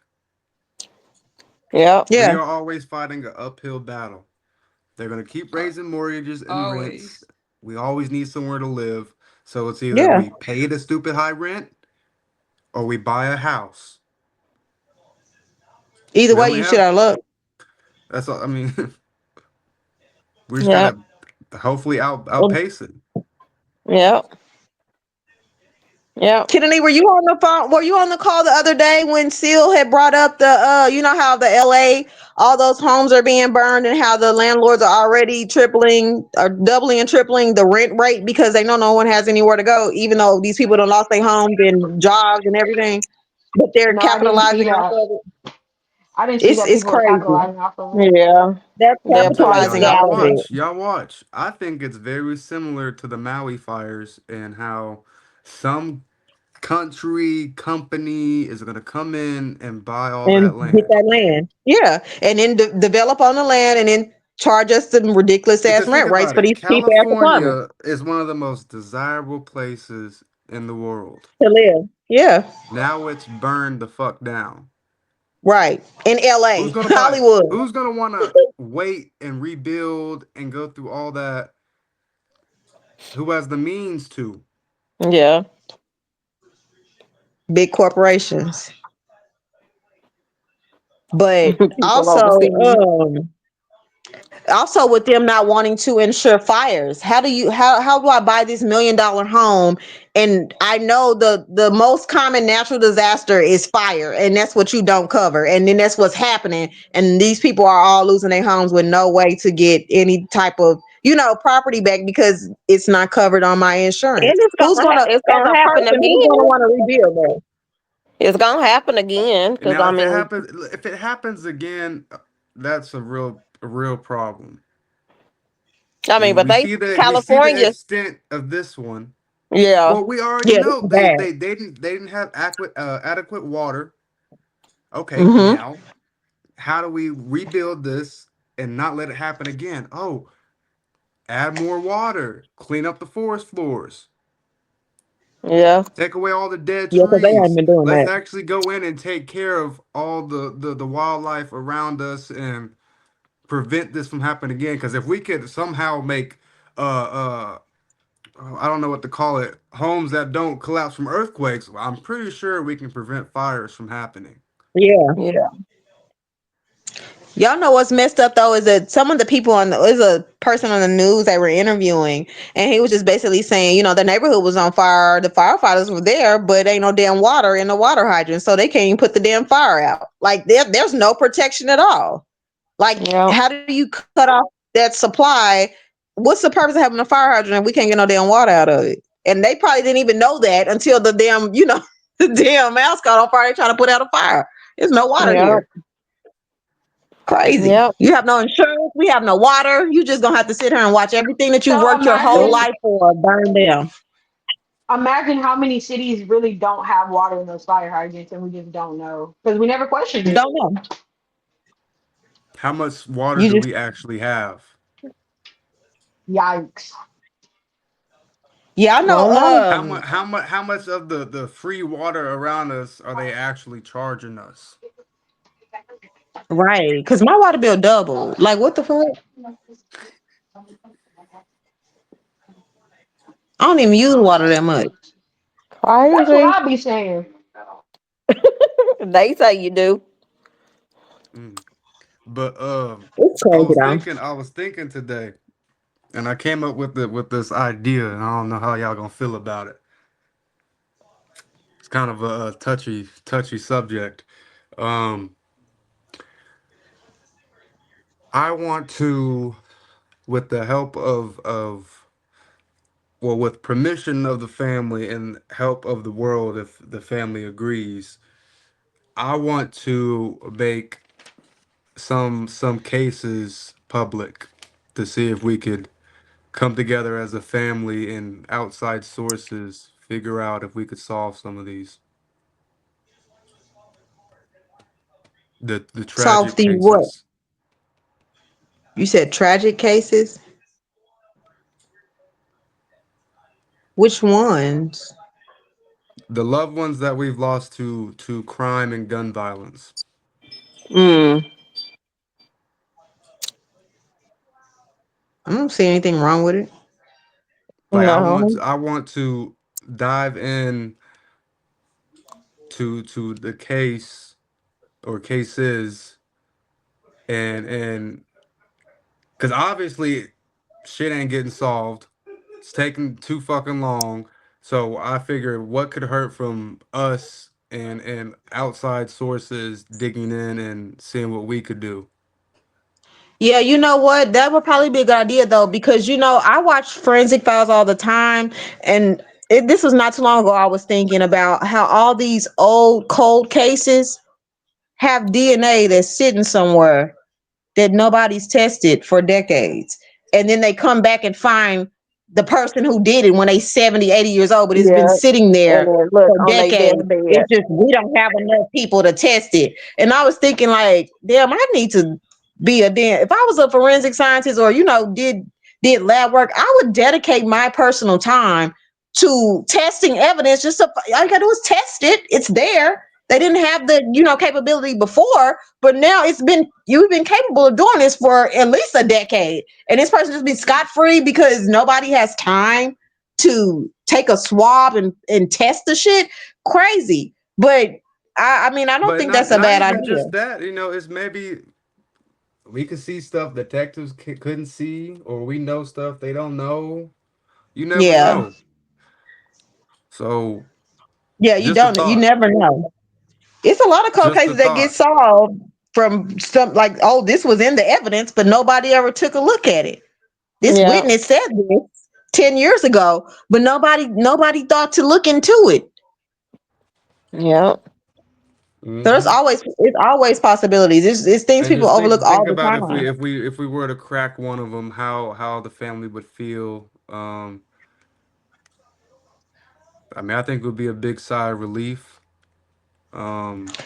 Yep. We Yeah, are always fighting an uphill battle. They're gonna keep Uh, raising mortgages and rents. always. We always need somewhere to live. So it's either yeah. we pay the stupid high rent or we buy a house. Either We way, only you should have have luck. that's all I mean, we just Yep. gotta hopefully outpace it. Yep. Yeah. Kennedy, were you on the phone? Were you on the call the other day when Seal had brought up the you know how the LA all those homes are being burned and how the landlords are already tripling or doubling and tripling the rent rate because they know no one has anywhere to go, even though these people don't lost their homes and jobs and everything, but they're No, I didn't see capitalizing off that. of it. I didn't see that It's people were crazy. capitalizing off of it. Yeah. They're They're Y'all, capitalizing pricing off y'all out of of it. it. watch. Y'all watch. I think it's very similar to the Maui fires and how some country company is gonna come in and buy all And that get land. that land. Yeah. And then develop on the land and then charge us some ridiculous ass Because think rent rates about for it, these cheap ass apartments California is one of the most desirable places in the world. to live. Yeah. Now it's burned the fuck down. Right. In Who's LA, gonna buy it? Hollywood. Who's gonna wanna wait and rebuild and go through all that? Who has the means to? Yeah. Big corporations. But People also, overseas. also with them not wanting to insure fires, how do I buy this $1 million home and I know the most common natural disaster is fire and that's what you don't cover and then that's what's happening and these people are all losing their homes with no way to get any type of property back because it's not covered on my And insurance. it's Who's gonna gonna, it's as gonna a happen person, who's gonna again. want to rebuild that? It's gonna happen again And because now, I mean, if it happens again, that's a real problem. And but they we see the California. extent of this one. Yeah. Well, we already Yeah, this know is bad. they didn't have adequate water. Okay, Mm-hmm. now how do we rebuild this and not let it happen again? Oh, add more water, clean up the forest floors, Yeah. take away all the dead Yeah, because they haven't trees. been doing Let's that. actually go in and take care of all the wildlife around us and prevent this from happening again. Because if we could somehow make I don't know what to call it, homes that don't collapse from earthquakes, I'm pretty sure we can prevent fires from happening. Yeah. Yeah. Y'all know what's messed up though is that some of the people on the is a person on the news they were interviewing, and he was just basically saying, the neighborhood was on fire, the firefighters were there, but ain't no damn water in the water hydrant, so they can't even put the damn fire out. Like there's no protection at all. Like, Yeah. how do you cut off that supply? What's the purpose of having a fire hydrant if we can't get no damn water out of it? And they probably didn't even know that until the damn, the damn mouse caught on fire. They trying to put out a fire. There's no water Yeah. here. Crazy. Yep. You have no insurance. We have no water. You just gonna have to sit here and watch everything that you've So worked your whole imagine life for burn down. imagine how many cities really don't have water in those fire hydrants and we just don't know because we never questioned it. Don't know. How much water You do just we actually have? Yikes. yeah, I I don't know. know. How much of the free water around us are they actually charging us? Right. Cause my water bill doubled. Like what the fuck? I don't even use water that much. That's what Crazy. I be saying. They say you do. Mm. But It's crazy though. I was thinking today, and I came up with this idea, and I don't know how y'all gonna feel about it. It's kind of a touchy subject. Um, I want to, with the help well, with permission of the family and help of the world, if the family agrees, I want to make some cases public to see if we could come together as a family and outside sources figure out if we could solve some of these the Solve tragic these what? cases. You said tragic cases? Which ones? The loved ones that we've lost to crime and gun violence. Mm. I don't see anything wrong with it. Like No. I want to dive in to the case or cases and because obviously shit ain't getting solved. It's taking too fucking long. So I figured what could hurt from us and outside sources digging in and seeing what we could do. Yeah, you know what? That would probably be a good idea though, because I watch forensic files all the time, and this was not too long ago. I was thinking about how all these old cold cases have DNA that's sitting somewhere that nobody's tested for decades. And then they come back and find the person who did it when they 70, 80 years old, but it's been Yeah. sitting And there then look for on their decades. deathbed. It's just we don't have enough people to test it. And I was thinking like, damn, I need to be a damn if I was a forensic scientist or did lab work, I would dedicate my personal time to testing evidence. All you gotta do is test it. It's there. They didn't have the capability before, but now you've been capable of doing this for at least a decade, and this person just be scot free because nobody has time to take a swab and test the shit. Crazy, but I mean I don't But think that's not a not bad even idea. just that. It's maybe we could see stuff detectives couldn't see, or we know stuff they don't know. You never Yeah, know. So yeah, you just a don't, you thought. never know. It's a lot of cold Just a cases that get thought. solved from some like, oh, this was in the evidence, but nobody ever took a look at it. This Yeah. witness said this 10 years ago, but nobody thought to look into it. Yeah. So Hmm. it's always possibilities. It's things And people just overlook think all the about if we time. if we if we were to crack one of them, how the family would feel. I mean, I think it would be a big sigh of relief. Um,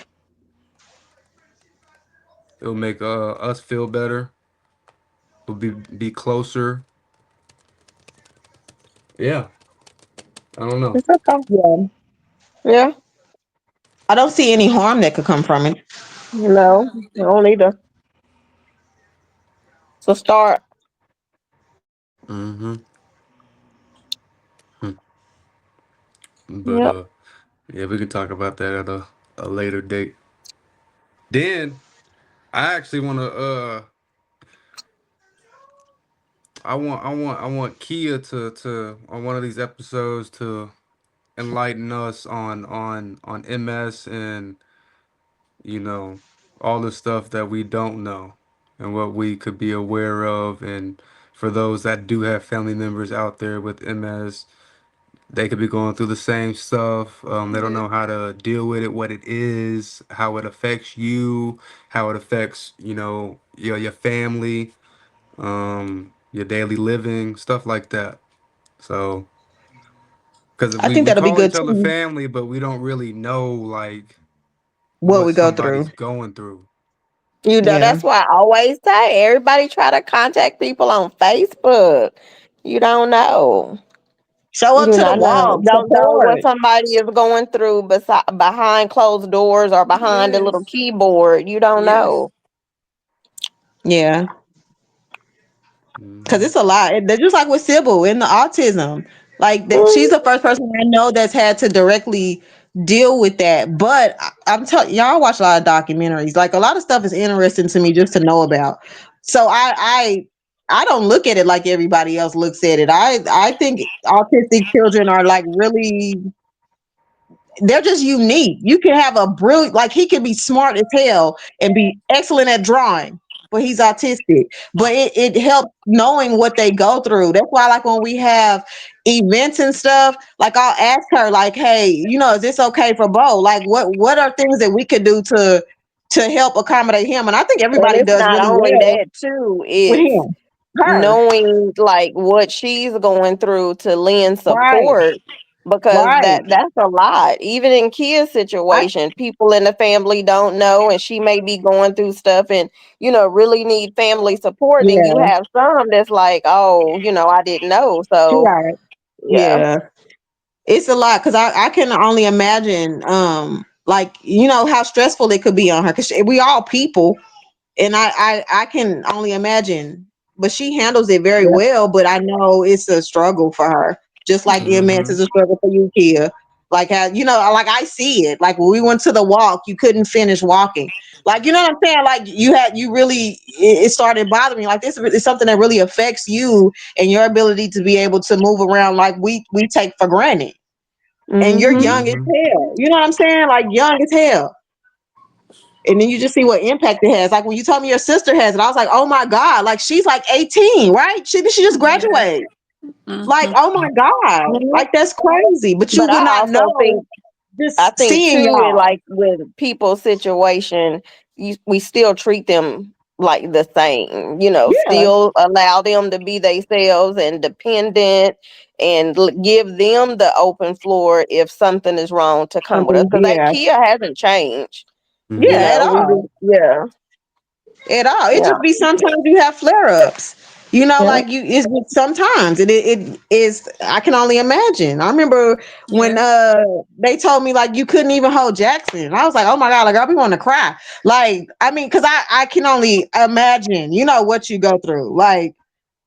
it'll make us feel better. We'll be closer. Yeah, I don't know. It's okay. Yeah. Yeah. I don't see any harm that could come from it. No, I don't either. So start. Hmm. But Yep. yeah, we can talk about that at a later date. Then I actually want to I want Kia to on one of these episodes to enlighten us on MS and you know all the stuff that we don't know and what we could be aware of, and for those that do have family members out there with MS, they could be going through the same stuff. They don't Yeah. know how to deal with it, what it is, how it affects you, how it affects your family, your daily living, stuff like that. So because I think we that'll be call good each other too. family, but we don't really know like What what we go through. somebody's going through. Yeah. That's why I always say everybody try to contact people on Facebook. You don't know. Show You up to the don't know. walk, Don't know support. what somebody is going through behind closed doors or behind a little Yes. keyboard. You don't Yes. know. Yeah. Because Hmm. it's a lot. They're just like with Sybil in the autism. Like that, she's Mm, the first person I know that's had to directly deal with that. But I'm telling y'all, watch a lot of documentaries. Like a lot of stuff is interesting to me just to know about. So I don't look at it like everybody else looks at it. I think autistic children are like really, they're just unique. You can have a brilliant, like he can be smart as hell and be excellent at drawing, but he's autistic. But it helps knowing what they go through. That's why, like when we have events and stuff, like I'll ask her, like, hey, is this okay for Bo? Like, what are things that we could do to help accommodate him? And I think And everybody it's does not really only well that too. with It's him. Her, knowing like what she's going through to lend right, support because right, that's a lot. Even in Kia's I, situation, people in the family don't know and she may be going through stuff and really need family support. Then you yeah, have some that's like, oh, I didn't know. she So got it. yeah. Yeah. It's a lot because I can only imagine like how stressful it could be on her because we all people, and I can only imagine, but she handles it very Yeah. well. But I know it's a struggle for her, just like MS Hmm. is a struggle for you, Kia. Like how like I see it. Like when we went to the walk, you couldn't finish walking. Like what I'm saying. Like you really it started bothering me. Like this is something that really affects you and your ability to be able to move around. Like we take for granted. and you're Mm-hmm. young as hell. You know what I'm saying? Like young as hell. And then you just see what impact it has. Like when you told me your sister has it, I was like, oh my God, like she's like 18, right? She just Yeah. graduated. Like, Mm-hmm. oh my God, like that's crazy. But you But would I not also know think I just think seeing too, it y'all. like with people's situation, we still treat them like the same. Yeah, Still allow them to be themselves and dependent, and give them the open floor if something is wrong to come with us. something, Because that yeah. Kia hasn't changed. Yeah, at We all. just, yeah, At all. It yeah, just be sometimes you have flare ups. You know, yeah, like you it's just sometimes it is I can only imagine. I remember when Yeah. they told me like you couldn't even hold Jackson. I was like, oh my God, like I'll be wanting to cry. Like, I mean, because I can only imagine, what you go through. Like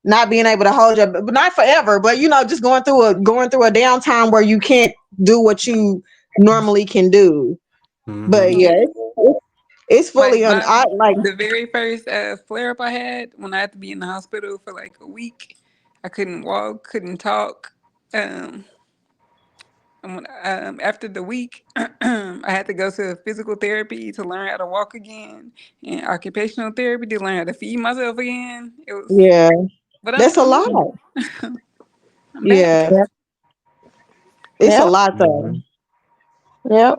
not being able to hold your but not forever, but just going through a downtime where you can't do what you normally can do. But Mm-hmm. yeah, Yeah. it's Like fully my I like the very first flare up I had when I had to be in the hospital for like a week. I couldn't walk, couldn't talk. Um, after the week, I had to go to physical therapy to learn how to walk again, and occupational therapy to learn how to feed myself again. It was, yeah. but I'm That's a lot. I'm Yeah, back. yeah, it's a yeah, lot though. Mm-hmm. yeah.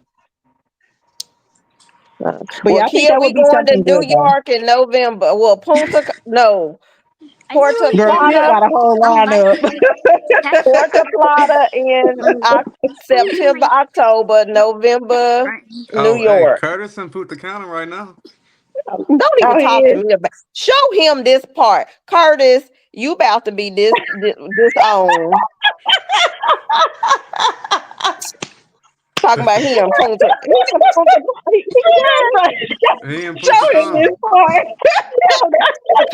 But Well, yeah, I think Kia, that we would be going to something New good though. York in November. Well, no, I Puerto knew Girl, he Kia said Plata, got a whole I don't like lineup. text Puerto Plata in September, October, November, right. New Oh, hey, York. Curtis and put the counter right now. Don't even Oh, he talk to is. me about. Show him this part, Curtis. You about to be disowned. Talking about him, Punta. He said Punta. He said He in Punta Show him this Cana. part.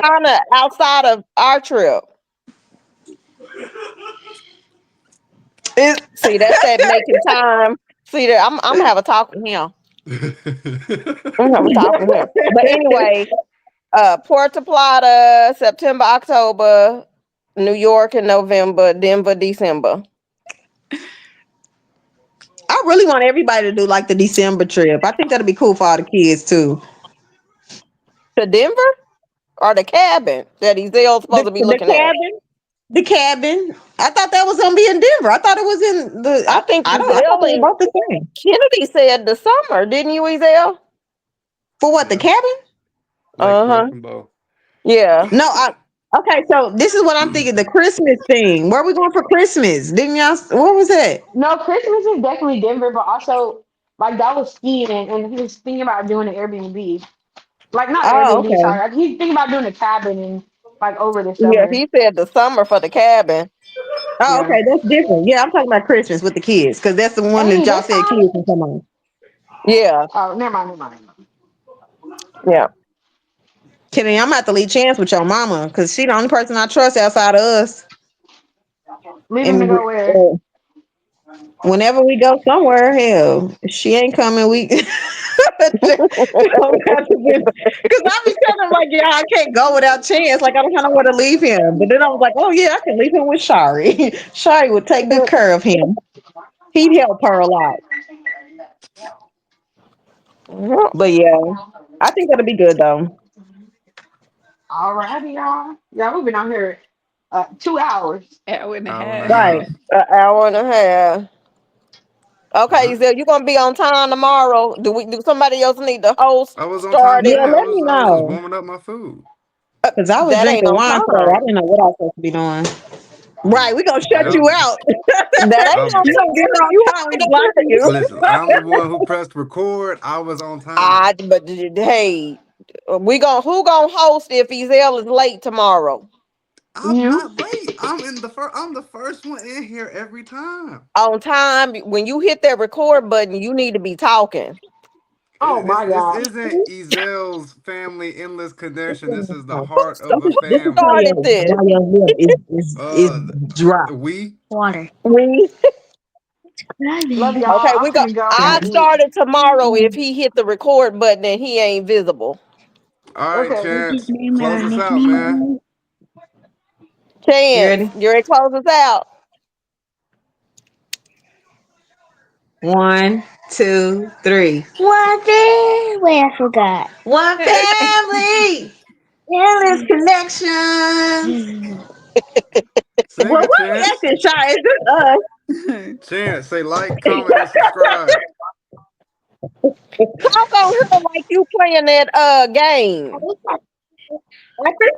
kind of outside of our trip. It, See, that's that making time. See that I'm gonna have a talk with him. I'm gonna have a talk with him. But anyway, Puerto Plata, September, October, New York in November, Denver, December. I really want everybody to do like the December trip. I think that'll be cool for all the kids too. To Denver or the cabin that Ezel's The supposed to be the looking at. cabin, the cabin. I thought that was gonna be in Denver. I thought it was in the. I think I don't. I thought Ezel they were and both the same. Kennedy said the summer, didn't you, Ezel? For what the Yeah, cabin? Lake Uh-huh. Broken Bow. Yeah. No, okay, so this is what I'm thinking. The Christmas thing. Where we going for Christmas? Didn't y'all? What was that? No, Christmas is definitely Denver, but also like that was skiing, and he was thinking about doing an Airbnb. Like not Oh, Airbnb, okay. sorry. Like, he's thinking about doing a cabin and like over the Yeah, summer. he said the summer for the cabin. Oh, Yeah. okay. That's different. Yeah, I'm talking about Christmas with the kids because that's the one that Hey, y'all this said time? kids can come on. Yeah, Oh, never mind, never mind. yeah. Kenny, I'm about to leave chance with your mama because she the only person I trust outside of us. Leave him to And go where? uh, whenever we go somewhere, hell, if she ain't coming. We because I be telling him like, yeah, I can't go without chance. Like I don't know where to leave him. But then I was like, oh yeah, I can leave him with Shari. Shari would take good care of him. He'd help her a lot. Yeah. But yeah, I think that'll be good though. Alrighty, y'all. Yeah, we've been out here 2 hours. Hour and a Hour and a half. Right. half. An hour and a half. Okay, Uh-huh. so you gonna be on time tomorrow? Do somebody else need to host I was on time start it? Yeah, today. let me I was know. warming up my food. Because I was That ain't drinking on wine today. I time. didn't know what I was supposed to be doing. Right, we gonna shut Yep. you out. That ain't I on You time. gonna get It's on on you time out, we to block hear you. you. listen. I'm the one who pressed record. I was on time. But hey, who gonna host if Ezel is late tomorrow? I'm You? not late. I'm the first one in here every time. On time, when you hit that record button, you need to be talking. Oh This my this God. isn't Ezel's family endless connection. This is the heart Who of a This is why family. started this? your lip is Uh, dry. we. Water. We. Love y'all. Okay, I'm we go. finna go I and eat. started tomorrow if he hit the record button and he ain't visible. All right, Okay. Chance. Close us out, man. You Chance, ready? you ready to close us out? 1, 2, 3. One thing. Wait, I forgot. One family. Endless connection. Sing Well, it, why we Chance. acting shy? Is this us? Chance, say like, comment, and subscribe. Talk on her like you playing that game. I think.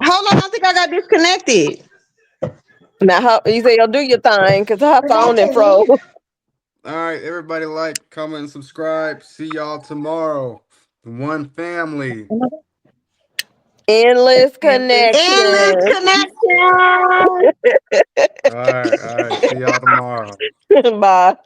Hold on, I think I got disconnected. Now, Ezel, do your thing, cause her phone and froze. All right, everybody, like, comment, and subscribe. See y'all tomorrow. One family. Endless Endless connection. connection. All right. See y'all tomorrow. Bye.